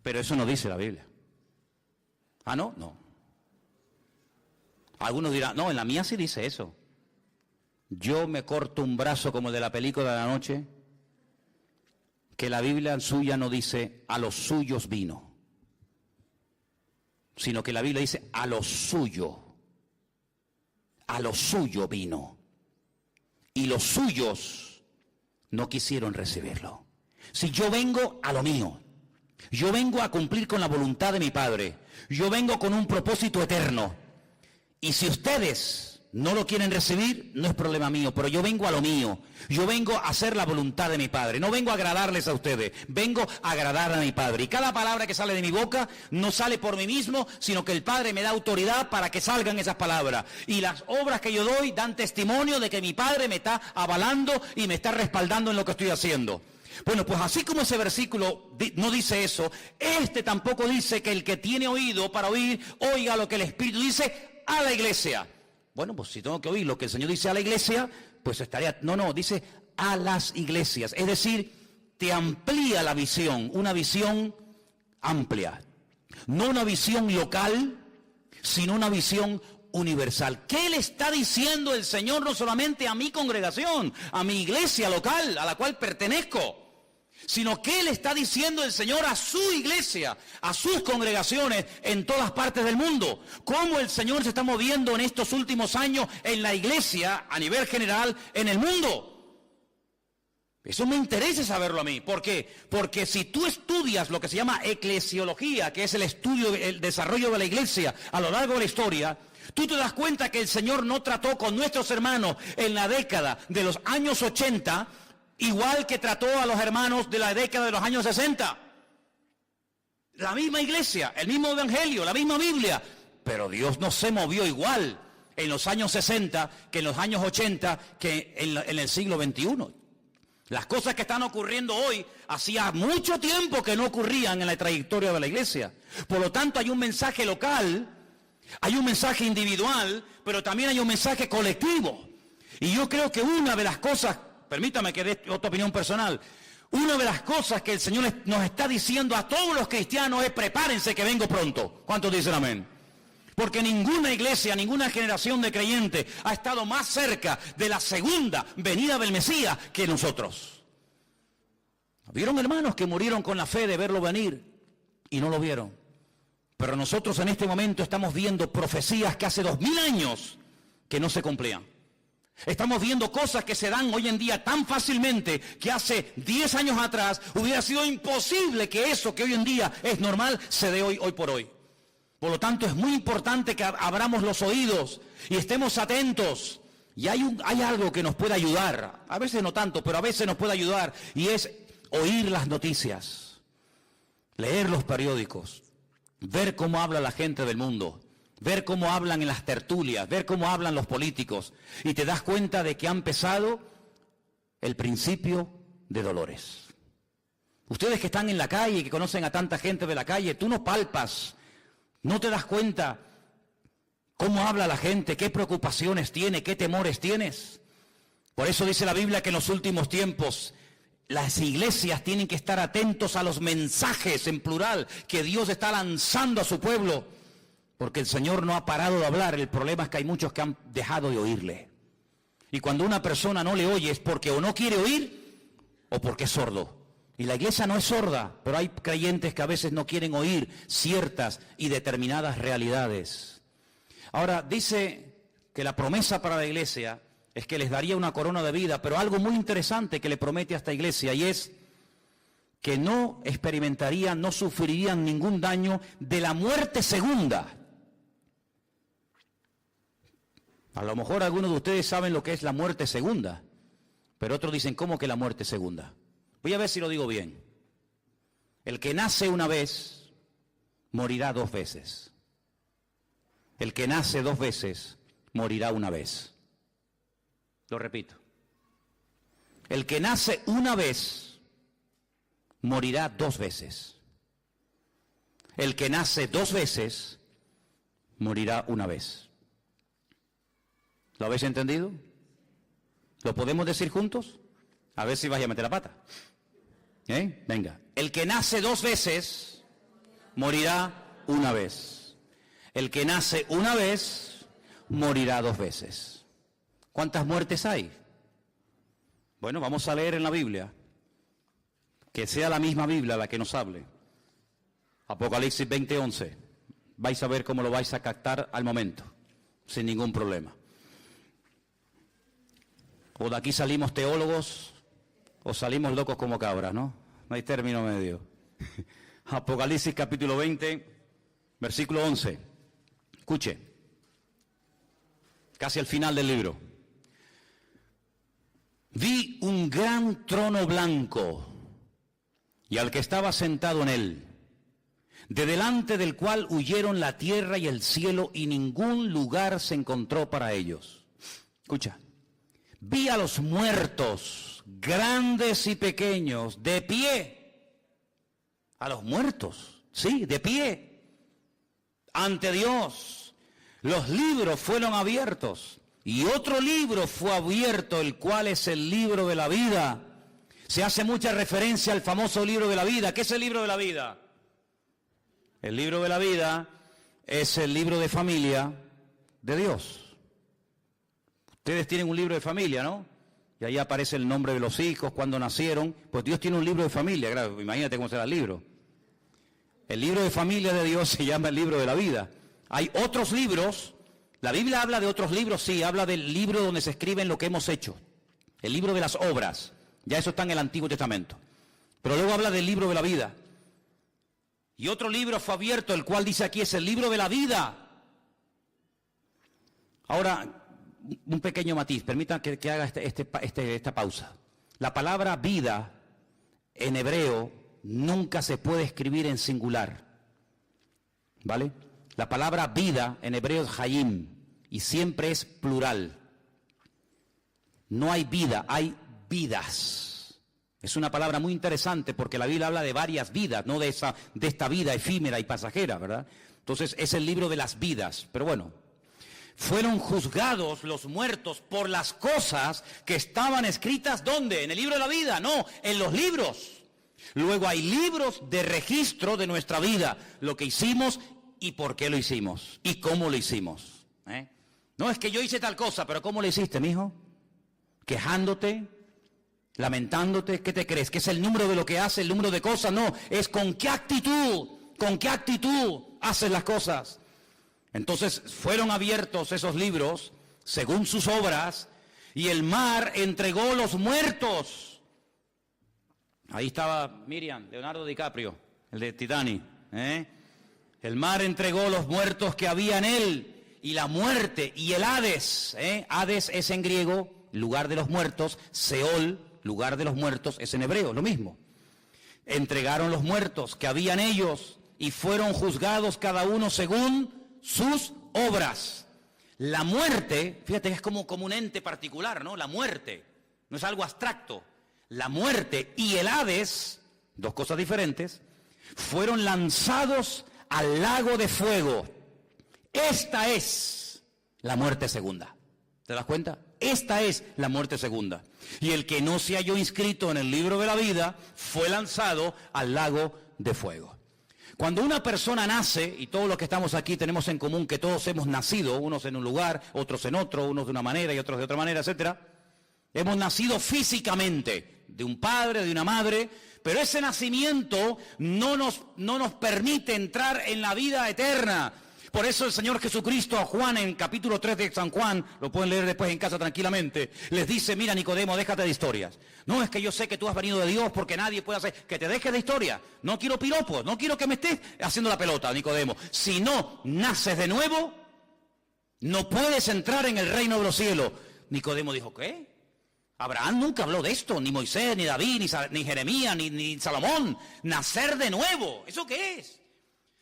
pero eso no dice la Biblia. ¿Ah, no? No. Algunos dirán, no, en la mía sí dice eso. Yo me corto un brazo como el de la película de la noche, que la Biblia suya no dice, a los suyos vino, sino que la Biblia dice, a lo suyo vino, y los suyos no quisieron recibirlo. Si yo vengo a lo mío, yo vengo a cumplir con la voluntad de mi Padre, yo vengo con un propósito eterno, y si ustedes no lo quieren recibir, no es problema mío, pero yo vengo a lo mío. Yo vengo a hacer la voluntad de mi Padre. No vengo a agradarles a ustedes, vengo a agradar a mi Padre. Y cada palabra que sale de mi boca no sale por mí mismo, sino que el Padre me da autoridad para que salgan esas palabras. Y las obras que yo doy dan testimonio de que mi Padre me está avalando y me está respaldando en lo que estoy haciendo. Bueno, pues así como ese versículo no dice eso, este tampoco dice que el que tiene oído para oír, oiga lo que el Espíritu dice a la iglesia. Bueno, pues si tengo que oír lo que el Señor dice a la iglesia, pues estaría... No, dice a las iglesias. Es decir, te amplía la visión, una visión amplia. No una visión local, sino una visión universal. ¿Qué le está diciendo el Señor no solamente a mi congregación, a mi iglesia local, a la cual pertenezco? Sino que le está diciendo el Señor a su iglesia, a sus congregaciones en todas partes del mundo. Cómo el Señor se está moviendo en estos últimos años en la iglesia a nivel general en el mundo. Eso me interesa saberlo a mí. ¿Por qué? Porque si tú estudias lo que se llama eclesiología, que es el estudio, el desarrollo de la iglesia a lo largo de la historia, tú te das cuenta que el Señor no trató con nuestros hermanos en la década de los años 80, igual que trató a los hermanos de la década de los años 60. La misma iglesia, el mismo evangelio, la misma Biblia. Pero Dios no se movió igual en los años 60 que en los años 80 que en el siglo XXI. Las cosas que están ocurriendo hoy hacía mucho tiempo que no ocurrían en la trayectoria de la iglesia. Por lo tanto, hay un mensaje local, hay un mensaje individual, pero también hay un mensaje colectivo. Y yo creo que una de las cosas, permítame que dé otra opinión personal, una de las cosas que el Señor nos está diciendo a todos los cristianos es: prepárense que vengo pronto. ¿Cuántos dicen amén? Porque ninguna iglesia, ninguna generación de creyentes ha estado más cerca de la segunda venida del Mesías que nosotros. ¿Vieron hermanos que murieron con la fe de verlo venir y no lo vieron? Pero nosotros en este momento estamos viendo profecías que hace 2000 años que no se cumplían. Estamos viendo cosas que se dan hoy en día tan fácilmente que hace 10 años atrás hubiera sido imposible que eso que hoy en día es normal se dé hoy por hoy. Por lo tanto, es muy importante que abramos los oídos y estemos atentos. Y hay algo que nos puede ayudar, a veces no tanto, pero a veces nos puede ayudar, y es oír las noticias, leer los periódicos, ver cómo habla la gente del mundo, ver cómo hablan en las tertulias, ver cómo hablan los políticos, y te das cuenta de que ha empezado el principio de dolores. Ustedes que están en la calle y que conocen a tanta gente de la calle, tú no palpas, no te das cuenta cómo habla la gente, qué preocupaciones tiene, qué temores tienes. Por eso dice la Biblia que en los últimos tiempos las iglesias tienen que estar atentos a los mensajes en plural que Dios está lanzando a su pueblo, porque el Señor no ha parado de hablar. El problema es que hay muchos que han dejado de oírle. Y cuando una persona no le oye es porque o no quiere oír o porque es sordo. Y la iglesia no es sorda, pero hay creyentes que a veces no quieren oír ciertas y determinadas realidades. Ahora, dice que la promesa para la iglesia es que les daría una corona de vida, pero algo muy interesante que le promete a esta iglesia, y es que no experimentarían, no sufrirían ningún daño de la muerte segunda. A lo mejor algunos de ustedes saben lo que es la muerte segunda, pero otros dicen, ¿cómo que la muerte segunda? Voy a ver si lo digo bien. El que nace una vez, morirá 2 veces. El que nace 2 veces, morirá una vez. Lo repito. El que nace una vez, morirá 2 veces. El que nace 2 veces, morirá una vez. ¿Lo habéis entendido? ¿Lo podemos decir juntos? A ver si vais a meter la pata. Venga. El que nace 2 veces, morirá una vez. El que nace una vez, morirá 2 veces. ¿Cuántas muertes hay? Bueno, vamos a leer en la Biblia. Que sea la misma Biblia la que nos hable. Apocalipsis 20:11. Vais a ver cómo lo vais a captar al momento, sin ningún problema. O de aquí salimos teólogos o salimos locos como cabras, ¿no? No hay término medio. Apocalipsis capítulo 20, versículo 11. Escuche. casi al final del libro. Vi un gran trono blanco y al que estaba sentado en él, de delante del cual huyeron la tierra y el cielo y ningún lugar se encontró para ellos. Escucha, vi a los muertos, grandes y pequeños, de pie. A los muertos, sí, de pie, ante Dios. Los libros fueron abiertos y otro libro fue abierto, el cual es el libro de la vida. Se hace mucha referencia al famoso libro de la vida. ¿Qué es el libro de la vida? El libro de la vida es el libro de familia de Dios. Ustedes tienen un libro de familia, ¿no? Y ahí aparece el nombre de los hijos, cuando nacieron. Pues Dios tiene un libro de familia, claro, imagínate cómo será el libro. El libro de familia de Dios se llama el libro de la vida. Hay otros libros, la Biblia habla de otros libros, sí, habla del libro donde se escriben lo que hemos hecho. El libro de las obras, ya eso está en el Antiguo Testamento. Pero luego habla del libro de la vida. Y otro libro fue abierto, el cual dice aquí es el libro de la vida. Ahora, un pequeño matiz, permitan que haga esta pausa. La palabra vida en hebreo nunca se puede escribir en singular, ¿vale? La palabra vida en hebreo es hayim y siempre es plural. No hay vida, hay vidas. Es una palabra muy interesante porque la Biblia habla de varias vidas, no de esta vida efímera y pasajera, ¿verdad? Entonces es el libro de las vidas, pero bueno. Fueron juzgados los muertos por las cosas que estaban escritas, ¿dónde? ¿En el libro de la vida? No, en los libros. Luego hay libros de registro de nuestra vida, lo que hicimos y por qué lo hicimos y cómo lo hicimos. No es que yo hice tal cosa, pero ¿cómo lo hiciste, mijo? Quejándote, lamentándote, ¿qué te crees? ¿Que es el número de lo que hace, el número de cosas? No, es con qué actitud haces las cosas. Entonces fueron abiertos esos libros, según sus obras, y el mar entregó los muertos. Ahí estaba Miriam, Leonardo DiCaprio, el de Titanic. El mar entregó los muertos que había en él, y la muerte, y el Hades. Hades es en griego, lugar de los muertos. Seol, lugar de los muertos, es en hebreo, lo mismo. Entregaron los muertos que había en ellos, y fueron juzgados cada uno según sus obras. La muerte, fíjate que es como un ente particular, ¿no? La muerte, no es algo abstracto. La muerte y el Hades, dos cosas diferentes, fueron lanzados al lago de fuego. Esta es la muerte segunda. ¿Te das cuenta? Esta es la muerte segunda. Y el que no se halló inscrito en el libro de la vida fue lanzado al lago de fuego. Cuando una persona nace, y todos los que estamos aquí tenemos en común que todos hemos nacido, unos en un lugar, otros en otro, unos de una manera y otros de otra manera, etcétera. Hemos nacido físicamente, de un padre, de una madre, pero ese nacimiento no nos permite entrar en la vida eterna. Por eso el Señor Jesucristo a Juan en capítulo 3 de San Juan, lo pueden leer después en casa tranquilamente, les dice, mira Nicodemo, déjate de historias. No es que yo sé que tú has venido de Dios porque nadie puede hacer, que te dejes de historia. No quiero piropos, no quiero que me estés haciendo la pelota, Nicodemo. Si no naces de nuevo, no puedes entrar en el reino de los cielos. Nicodemo dijo, ¿qué? Abraham nunca habló de esto, ni Moisés, ni David, ni Jeremías, ni Salomón. Nacer de nuevo, ¿eso qué es?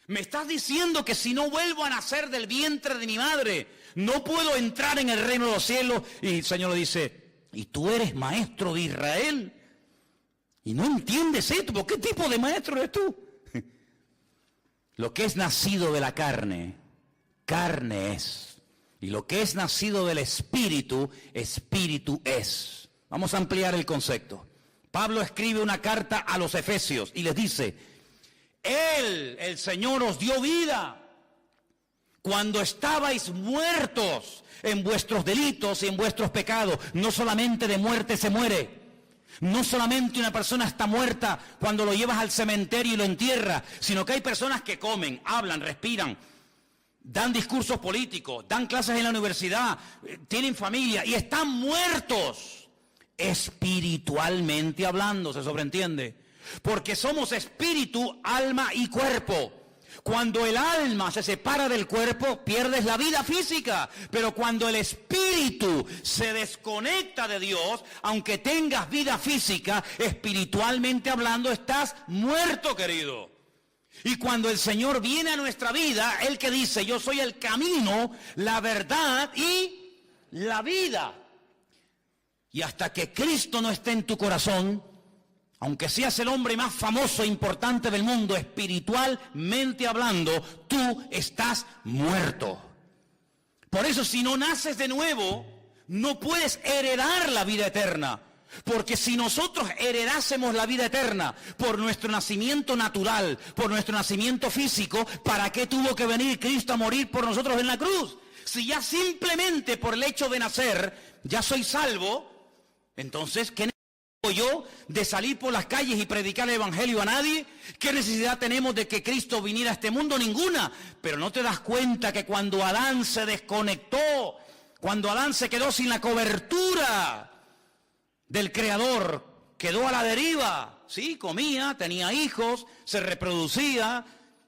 Me estás diciendo que si no vuelvo a nacer del vientre de mi madre, no puedo entrar en el reino de los cielos. Y el Señor le dice, ¿y tú eres maestro de Israel? Y no entiendes esto, ¿por qué tipo de maestro eres tú? Lo que es nacido de la carne, carne es. Y lo que es nacido del espíritu, espíritu es. Vamos a ampliar el concepto. Pablo escribe una carta a los Efesios y les dice, Él, el Señor, os dio vida cuando estabais muertos en vuestros delitos y en vuestros pecados. No solamente de muerte se muere. No solamente una persona está muerta cuando lo llevas al cementerio y lo entierras, sino que hay personas que comen, hablan, respiran, dan discursos políticos, dan clases en la universidad, tienen familia y están muertos espiritualmente hablando, se sobreentiende. Porque somos espíritu, alma y cuerpo. Cuando el alma se separa del cuerpo, pierdes la vida física. Pero cuando el espíritu se desconecta de Dios, aunque tengas vida física, espiritualmente hablando, estás muerto, querido. Y cuando el Señor viene a nuestra vida, Él que dice, yo soy el camino, la verdad y la vida. Y hasta que Cristo no esté en tu corazón, aunque seas el hombre más famoso e importante del mundo, espiritualmente hablando, tú estás muerto. Por eso, si no naces de nuevo, no puedes heredar la vida eterna. Porque si nosotros heredásemos la vida eterna por nuestro nacimiento natural, por nuestro nacimiento físico, ¿para qué tuvo que venir Cristo a morir por nosotros en la cruz? Si ya simplemente por el hecho de nacer, ya soy salvo, entonces, ¿qué necesito yo de salir por las calles y predicar el evangelio a nadie? ¿Qué necesidad tenemos de que Cristo viniera a este mundo? Ninguna. Pero no te das cuenta que cuando Adán se desconectó, cuando Adán se quedó sin la cobertura del Creador, quedó a la deriva. Sí, comía, tenía hijos, se reproducía,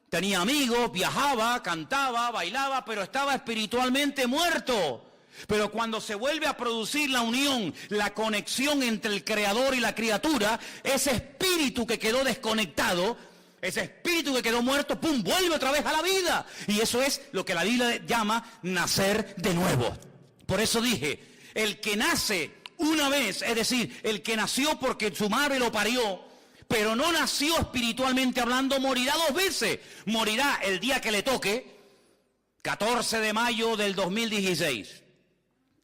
tenía amigos, viajaba, cantaba, bailaba, pero estaba espiritualmente muerto. Pero cuando se vuelve a producir la unión, la conexión entre el Creador y la criatura, ese espíritu que quedó desconectado, ese espíritu que quedó muerto, ¡pum!, vuelve otra vez a la vida. Y eso es lo que la Biblia llama nacer de nuevo. Por eso dije, el que nace una vez, es decir, el que nació porque su madre lo parió, pero no nació espiritualmente hablando, morirá 2 veces. Morirá el día que le toque, 14 de mayo del 2016.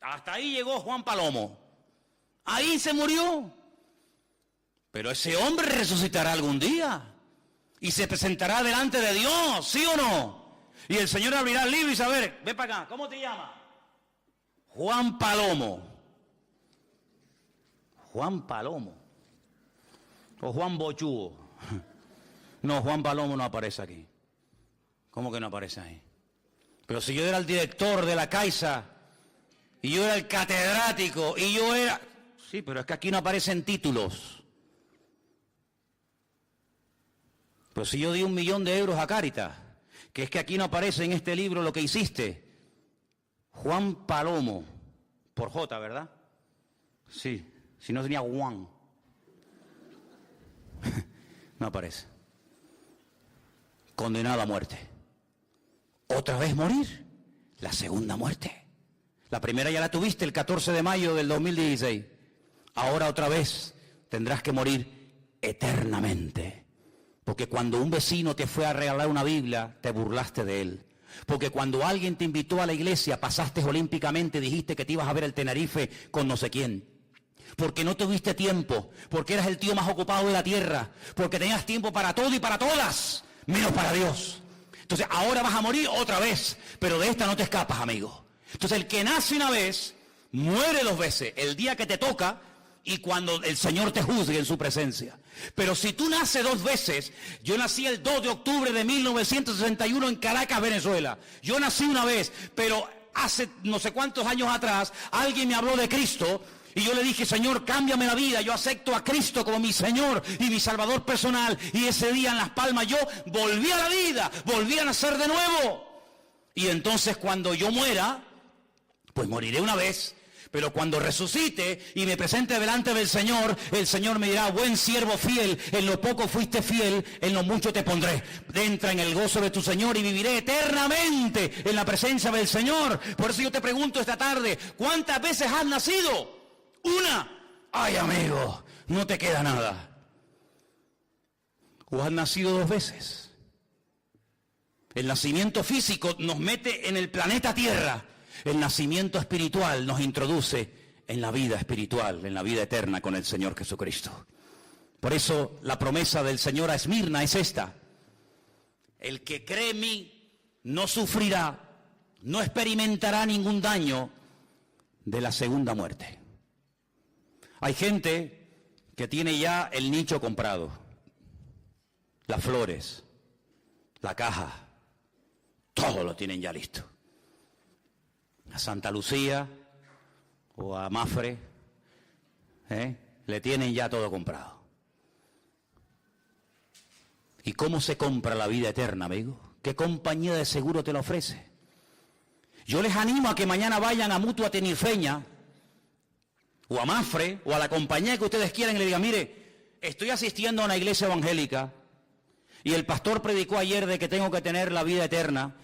Hasta ahí llegó Juan Palomo. Ahí se murió. Pero ese hombre resucitará algún día. Y se presentará delante de Dios, ¿sí o no? Y el Señor abrirá el libro y dice, a ver, ven para acá, ¿cómo te llamas? Juan Palomo. Juan Palomo. O Juan Bochúo. No, Juan Palomo no aparece aquí. ¿Cómo que no aparece ahí? Pero si yo era el director de la Caixa, y yo era el catedrático, y yo era... Sí, pero es que aquí no aparecen títulos. Pero si yo di 1 millón de euros a Cáritas, que es que aquí no aparece en este libro lo que hiciste. Juan Palomo, por J, ¿verdad? Sí, si no tenía Juan. No aparece. Condenado a muerte. Otra vez morir, la segunda muerte. La primera ya la tuviste el 14 de mayo del 2016. Ahora otra vez tendrás que morir eternamente. Porque cuando un vecino te fue a regalar una Biblia, te burlaste de él. Porque cuando alguien te invitó a la iglesia, pasaste olímpicamente, dijiste que te ibas a ver el Tenerife con no sé quién. Porque no tuviste tiempo, porque eras el tío más ocupado de la tierra, porque tenías tiempo para todo y para todas, menos para Dios. Entonces ahora vas a morir otra vez, pero de esta no te escapas, amigo. Entonces el que nace una vez, muere 2 veces, el día que te toca y cuando el Señor te juzgue en su presencia. Pero si tú naces 2 veces, yo nací el 2 de octubre de 1961 en Caracas, Venezuela. Yo nací una vez, pero hace no sé cuántos años atrás, alguien me habló de Cristo y yo le dije, Señor, cámbiame la vida, yo acepto a Cristo como mi Señor y mi Salvador personal. Y ese día en Las Palmas yo volví a la vida, volví a nacer de nuevo. Y entonces cuando yo muera, pues moriré una vez, pero cuando resucite y me presente delante del Señor, el Señor me dirá, buen siervo fiel, en lo poco fuiste fiel, en lo mucho te pondré. Entra en el gozo de tu Señor y viviré eternamente en la presencia del Señor. Por eso yo te pregunto esta tarde, ¿cuántas veces has nacido? 1. Ay, amigo, no te queda nada. ¿O has nacido 2 veces? El nacimiento físico nos mete en el planeta Tierra. El nacimiento espiritual nos introduce en la vida espiritual, en la vida eterna con el Señor Jesucristo. Por eso la promesa del Señor a Esmirna es esta. El que cree en mí no sufrirá, no experimentará ningún daño de la segunda muerte. Hay gente que tiene ya el nicho comprado, las flores, la caja, todo lo tienen ya listo. A Santa Lucía o a Mafre, le tienen ya todo comprado. ¿Y cómo se compra la vida eterna, amigo? ¿Qué compañía de seguro te la ofrece? Yo les animo a que mañana vayan a Mutua Tenifeña, o a Mafre, o a la compañía que ustedes quieran y le digan, mire, estoy asistiendo a una iglesia evangélica y el pastor predicó ayer de que tengo que tener la vida eterna.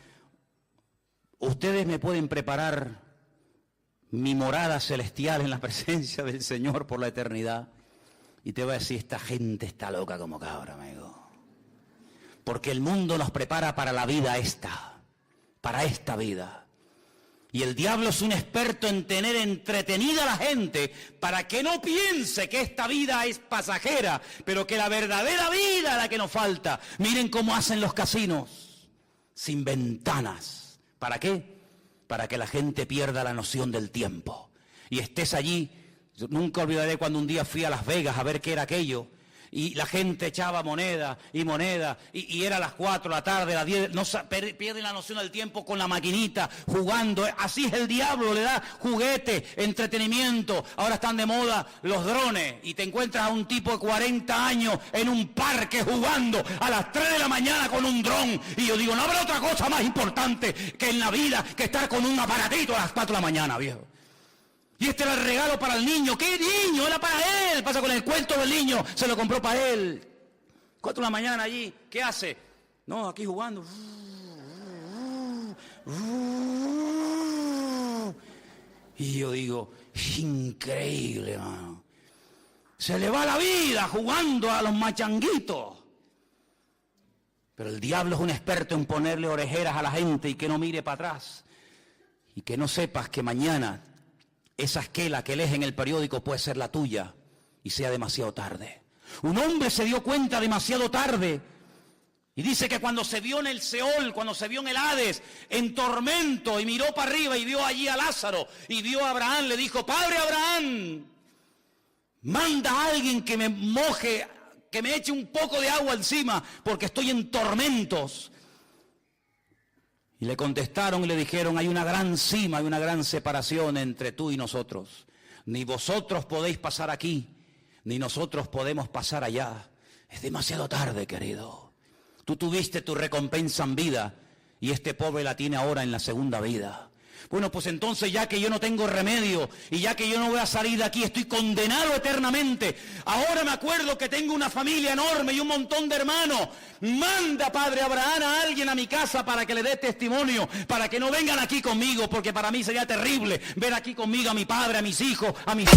Ustedes me pueden preparar mi morada celestial en la presencia del Señor por la eternidad. Y te voy a decir, esta gente está loca como cabra, amigo. Porque el mundo nos prepara para la vida esta, para esta vida. Y el diablo es un experto en tener entretenida a la gente para que no piense que esta vida es pasajera, pero que la verdadera vida es la que nos falta. Miren cómo hacen los casinos, sin ventanas. ¿Para qué? Para que la gente pierda la noción del tiempo. Y estés allí. Yo nunca olvidaré cuando un día fui a Las Vegas a ver qué era aquello. Y la gente echaba moneda y moneda. Y era las 4 de la tarde, las 10. No, pierden la noción del tiempo con la maquinita, jugando. Así es el diablo, le da juguete, entretenimiento. Ahora están de moda los drones. Y te encuentras a un tipo de 40 años en un parque jugando a las 3 de la mañana con un dron. Y yo digo, no habrá otra cosa más importante que en la vida que estar con un aparatito a las 4 de la mañana, viejo. Y este era el regalo para el niño. ¿Qué niño? Era para él. Pasa con el cuento del niño. Se lo compró para él. 4 de la mañana allí. ¿Qué hace? No, aquí jugando. Y yo digo, increíble, hermano. Se le va la vida jugando a los machanguitos. Pero el diablo es un experto en ponerle orejeras a la gente y que no mire para atrás. Y que no sepas que mañana esa esquela que lees en el periódico puede ser la tuya y sea demasiado tarde. Un hombre se dio cuenta demasiado tarde y dice que cuando se vio en el Seol, cuando se vio en el Hades, en tormento, y miró para arriba y vio allí a Lázaro y vio a Abraham, le dijo, Padre Abraham, manda a alguien que me moje, que me eche un poco de agua encima porque estoy en tormentos. Y le contestaron y le dijeron, hay una gran cima, hay una gran separación entre tú y nosotros. Ni vosotros podéis pasar aquí, ni nosotros podemos pasar allá. Es demasiado tarde, querido. Tú tuviste tu recompensa en vida y este pobre la tiene ahora en la segunda vida. Bueno, pues entonces ya que yo no tengo remedio y ya que yo no voy a salir de aquí, estoy condenado eternamente. Ahora me acuerdo que tengo una familia enorme y un montón de hermanos. Manda, Padre Abraham, a alguien a mi casa para que le dé testimonio, para que no vengan aquí conmigo, porque para mí sería terrible ver aquí conmigo a mi padre, a mis hijos, a mis...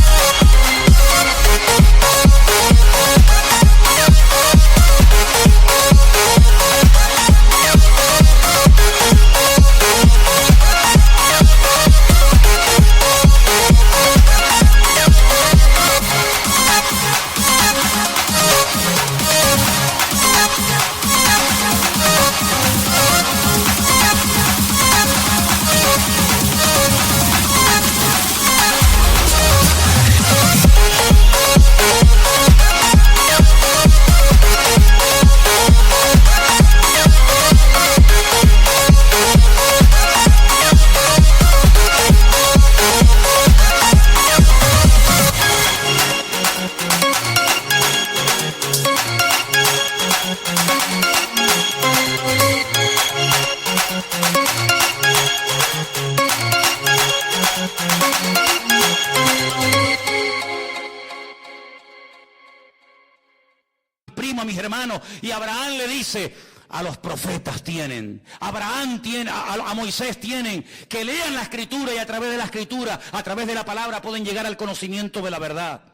A mis hermanos, y Abraham le dice, a los profetas tienen, Abraham tiene, a Moisés tienen, que lean la escritura y a través de la escritura, a través de la palabra pueden llegar al conocimiento de la verdad.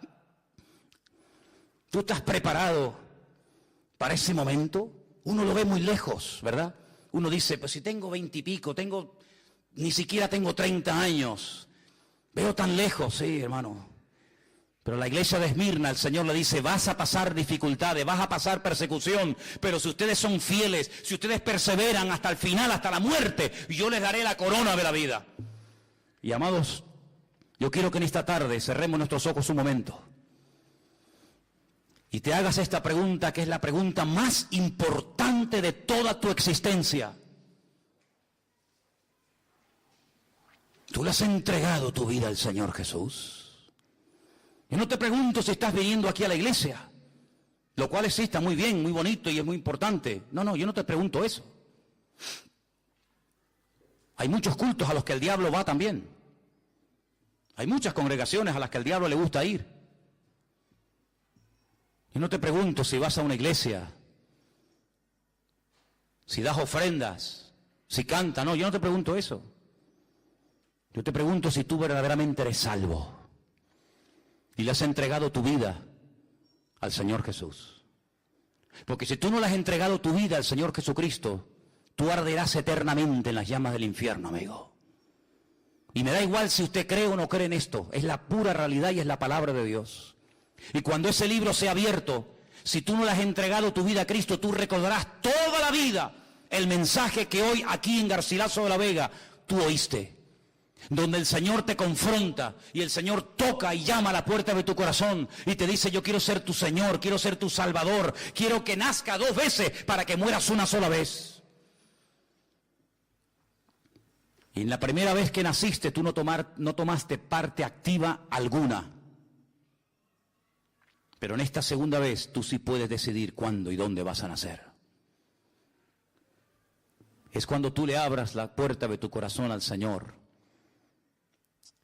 ¿Tú estás preparado para ese momento? Uno lo ve muy lejos, ¿verdad? Uno dice, pues si tengo 20 y pico, ni siquiera tengo 30 años, veo tan lejos, sí, hermano. Pero la iglesia de Esmirna, el Señor le dice, vas a pasar dificultades, vas a pasar persecución, pero si ustedes son fieles, si ustedes perseveran hasta el final, hasta la muerte, yo les daré la corona de la vida. Y amados, yo quiero que en esta tarde cerremos nuestros ojos un momento y te hagas esta pregunta, que es la pregunta más importante de toda tu existencia. ¿Tú le has entregado tu vida al Señor Jesús? Yo no te pregunto si estás viniendo aquí a la iglesia, lo cual sí está muy bien, muy bonito y es muy importante. No, yo no te pregunto eso. Hay muchos cultos a los que el diablo va también. Hay muchas congregaciones a las que el diablo le gusta ir. Y no te pregunto si vas a una iglesia, si das ofrendas, si cantas. No, yo no te pregunto eso. Yo te pregunto si tú verdaderamente eres salvo y le has entregado tu vida al Señor Jesús. Porque si tú no le has entregado tu vida al Señor Jesucristo, tú arderás eternamente en las llamas del infierno, amigo. Y me da igual si usted cree o no cree en esto. Es la pura realidad y es la palabra de Dios. Y cuando ese libro sea abierto, si tú no le has entregado tu vida a Cristo, tú recordarás toda la vida el mensaje que hoy aquí en Garcilaso de la Vega tú oíste. Donde el Señor te confronta y el Señor toca y llama a la puerta de tu corazón y te dice: yo quiero ser tu Señor, quiero ser tu Salvador, quiero que nazca 2 veces para que mueras una sola vez. Y en la primera vez que naciste tú no tomaste parte activa alguna. Pero en esta segunda vez tú sí puedes decidir cuándo y dónde vas a nacer. Es cuando tú le abras la puerta de tu corazón al Señor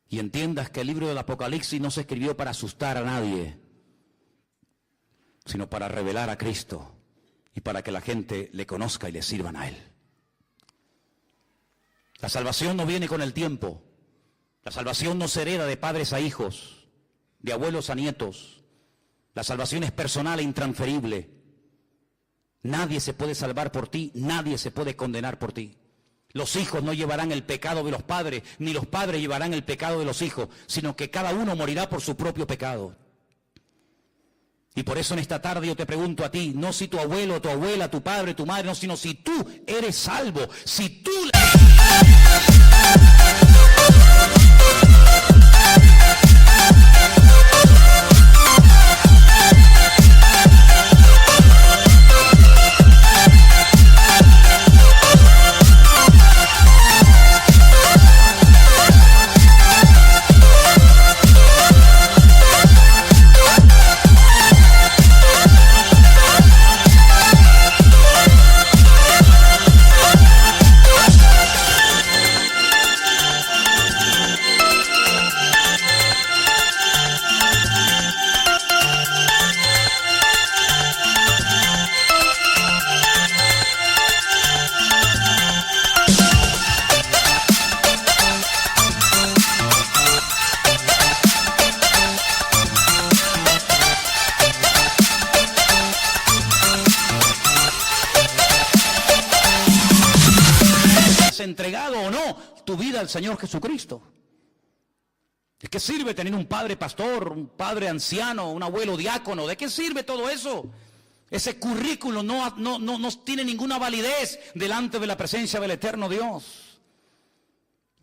y entiendas que el libro del Apocalipsis no se escribió para asustar a nadie, sino para revelar a Cristo y para que la gente le conozca y le sirvan a Él. La salvación no viene con el tiempo. La salvación no se hereda de padres a hijos, de abuelos a nietos. La salvación es personal e intransferible. Nadie se puede salvar por ti, nadie se puede condenar por ti. Los hijos no llevarán el pecado de los padres, ni los padres llevarán el pecado de los hijos, sino que cada uno morirá por su propio pecado. Y por eso en esta tarde yo te pregunto a ti, no si tu abuelo, tu abuela, tu padre, tu madre, no, sino si tú eres salvo, si tú... entregado o no tu vida al Señor Jesucristo. ¿De qué sirve tener un padre pastor, un padre anciano, un abuelo diácono? ¿De qué sirve todo eso? Ese currículo no tiene ninguna validez delante de la presencia del eterno Dios.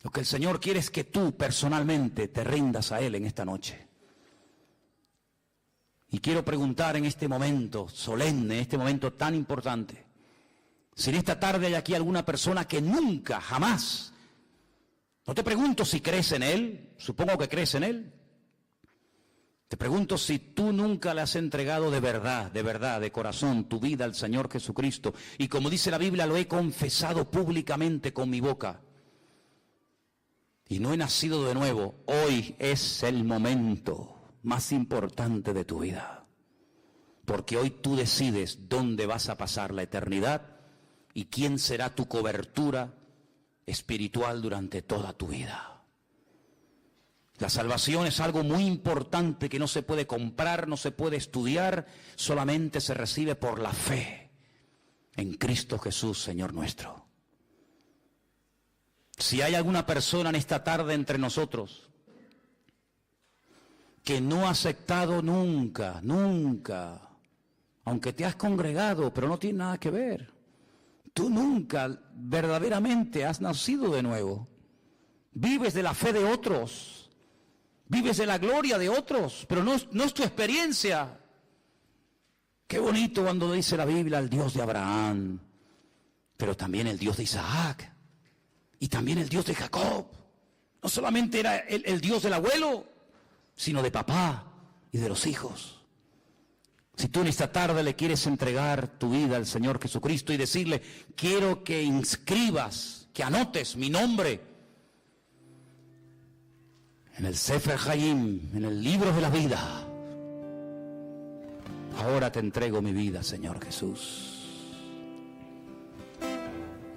Lo que el Señor quiere es que tú personalmente te rindas a Él en esta noche. Y quiero preguntar en este momento solemne, en este momento tan importante, si en esta tarde hay aquí alguna persona que nunca, jamás, no te pregunto si crees en Él, supongo que crees en Él. Te pregunto si tú nunca le has entregado de verdad, de corazón, tu vida al Señor Jesucristo. Y como dice la Biblia, lo he confesado públicamente con mi boca. Y no he nacido de nuevo. Hoy es el momento más importante de tu vida. Porque hoy tú decides dónde vas a pasar la eternidad y quién será tu cobertura espiritual durante toda tu vida. La salvación es algo muy importante que no se puede comprar, no se puede estudiar, solamente se recibe por la fe en Cristo Jesús, Señor nuestro. Si hay alguna persona en esta tarde entre nosotros que no ha aceptado nunca, aunque te has congregado, pero no tiene nada que ver, tú nunca verdaderamente has nacido de nuevo. Vives de la fe de otros, vives de la gloria de otros, pero no es tu experiencia. Qué bonito cuando dice la Biblia el Dios de Abraham, pero también el Dios de Isaac y también el Dios de Jacob. No solamente era el Dios del abuelo, sino de papá y de los hijos. Si tú en esta tarde le quieres entregar tu vida al Señor Jesucristo y decirle, quiero que inscribas, que anotes mi nombre en el Sefer Hayim, en el libro de la vida. Ahora te entrego mi vida, Señor Jesús.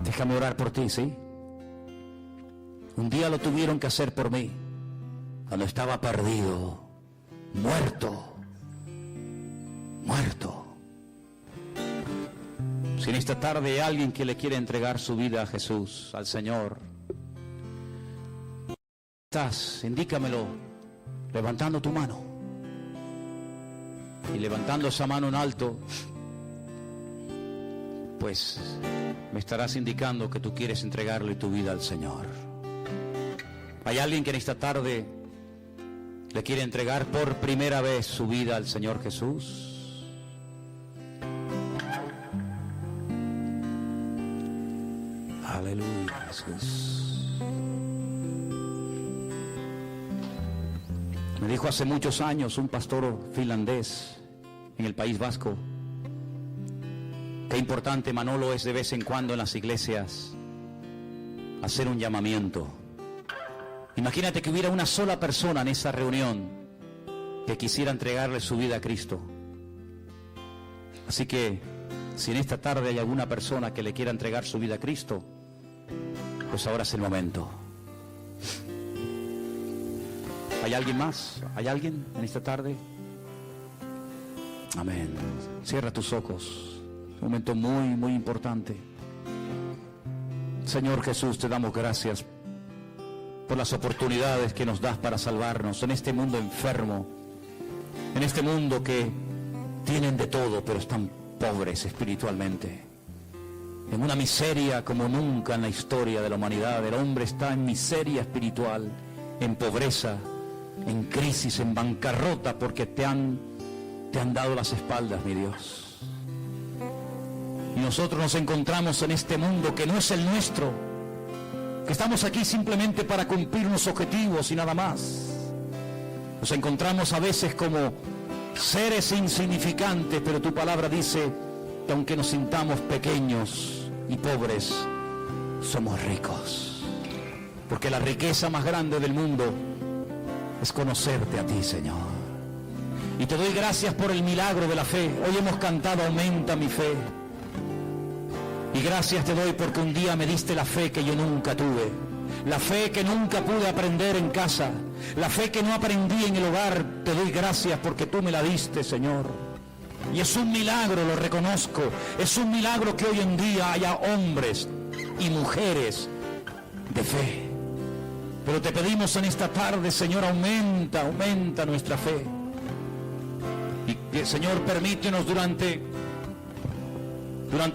Déjame orar por ti, ¿sí? Un día lo tuvieron que hacer por mí, cuando estaba perdido, muerto. Si en esta tarde hay alguien que le quiere entregar su vida a Jesús, al Señor, estás, indícamelo, levantando tu mano. Y levantando esa mano en alto, pues me estarás indicando que tú quieres entregarle tu vida al Señor. ¿Hay alguien que en esta tarde le quiere entregar por primera vez su vida al Señor Jesús? Aleluya, Jesús. Me dijo hace muchos años un pastor finlandés en el País Vasco, qué importante, Manolo, es de vez en cuando en las iglesias hacer un llamamiento. Imagínate que hubiera una sola persona en esa reunión que quisiera entregarle su vida a Cristo. Así que, si en esta tarde hay alguna persona que le quiera entregar su vida a Cristo, pues ahora es el momento. ¿Hay alguien más? ¿Hay alguien en esta tarde? Amén. Cierra tus ojos. Es un momento muy, muy importante. Señor Jesús, te damos gracias por las oportunidades que nos das para salvarnos en este mundo enfermo, en este mundo que tienen de todo, pero están pobres espiritualmente, en una miseria como nunca en la historia de la humanidad. El hombre está en miseria espiritual, en pobreza, en crisis, en bancarrota, porque te han dado las espaldas, mi Dios. Y nosotros nos encontramos en este mundo que no es el nuestro, que estamos aquí simplemente para cumplir unos objetivos y nada más. Nos encontramos a veces como seres insignificantes, pero tu palabra dice que aunque nos sintamos pequeños y pobres, somos ricos, porque la riqueza más grande del mundo es conocerte a ti, Señor. Y te doy gracias por el milagro de la fe. Hoy hemos cantado, aumenta mi fe. Y gracias te doy porque un día me diste la fe que yo nunca tuve, la fe que nunca pude aprender en casa, la fe que no aprendí en el hogar. Te doy gracias porque tú me la diste, Señor. Y es un milagro, lo reconozco. Es un milagro que hoy en día haya hombres y mujeres de fe. Pero te pedimos en esta tarde, Señor, aumenta nuestra fe. Y Señor, permítenos durante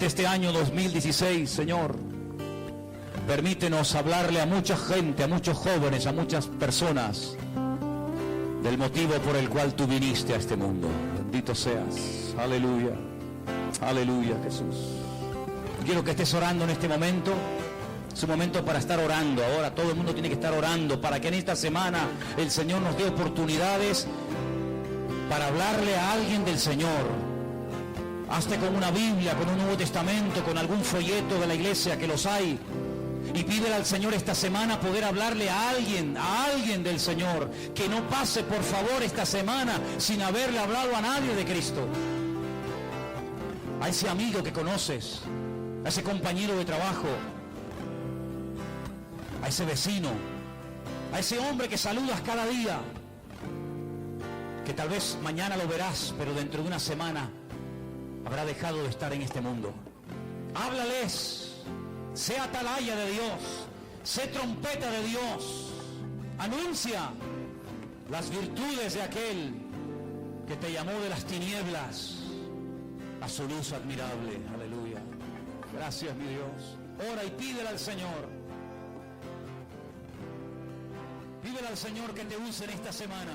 este año 2016, Señor, permítenos hablarle a mucha gente, a muchos jóvenes, a muchas personas, del motivo por el cual tú viniste a este mundo. Bendito seas. Aleluya. Aleluya, Jesús. Quiero que estés orando en este momento. Es un momento para estar orando. Ahora todo el mundo tiene que estar orando para que en esta semana el Señor nos dé oportunidades para hablarle a alguien del Señor. Hazte con una Biblia, con un Nuevo Testamento, con algún folleto de la iglesia, que los hay, y pídele al Señor esta semana poder hablarle a alguien del Señor, que no pase por favor esta semana sin haberle hablado a nadie de Cristo. A ese amigo que conoces, a ese compañero de trabajo, a ese vecino, a ese hombre que saludas cada día, que tal vez mañana lo verás, pero dentro de una semana habrá dejado de estar en este mundo. Háblales, sé atalaya de Dios, sé trompeta de Dios, anuncia las virtudes de aquel que te llamó de las tinieblas a su luz admirable. Aleluya. Gracias, mi Dios. Ora y pídele al Señor. Pídele al Señor que te use en esta semana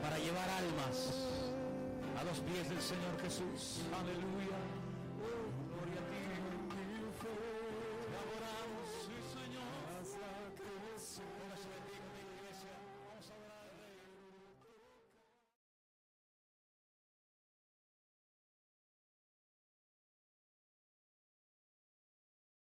para llevar almas a los pies del Señor Jesús. Aleluya.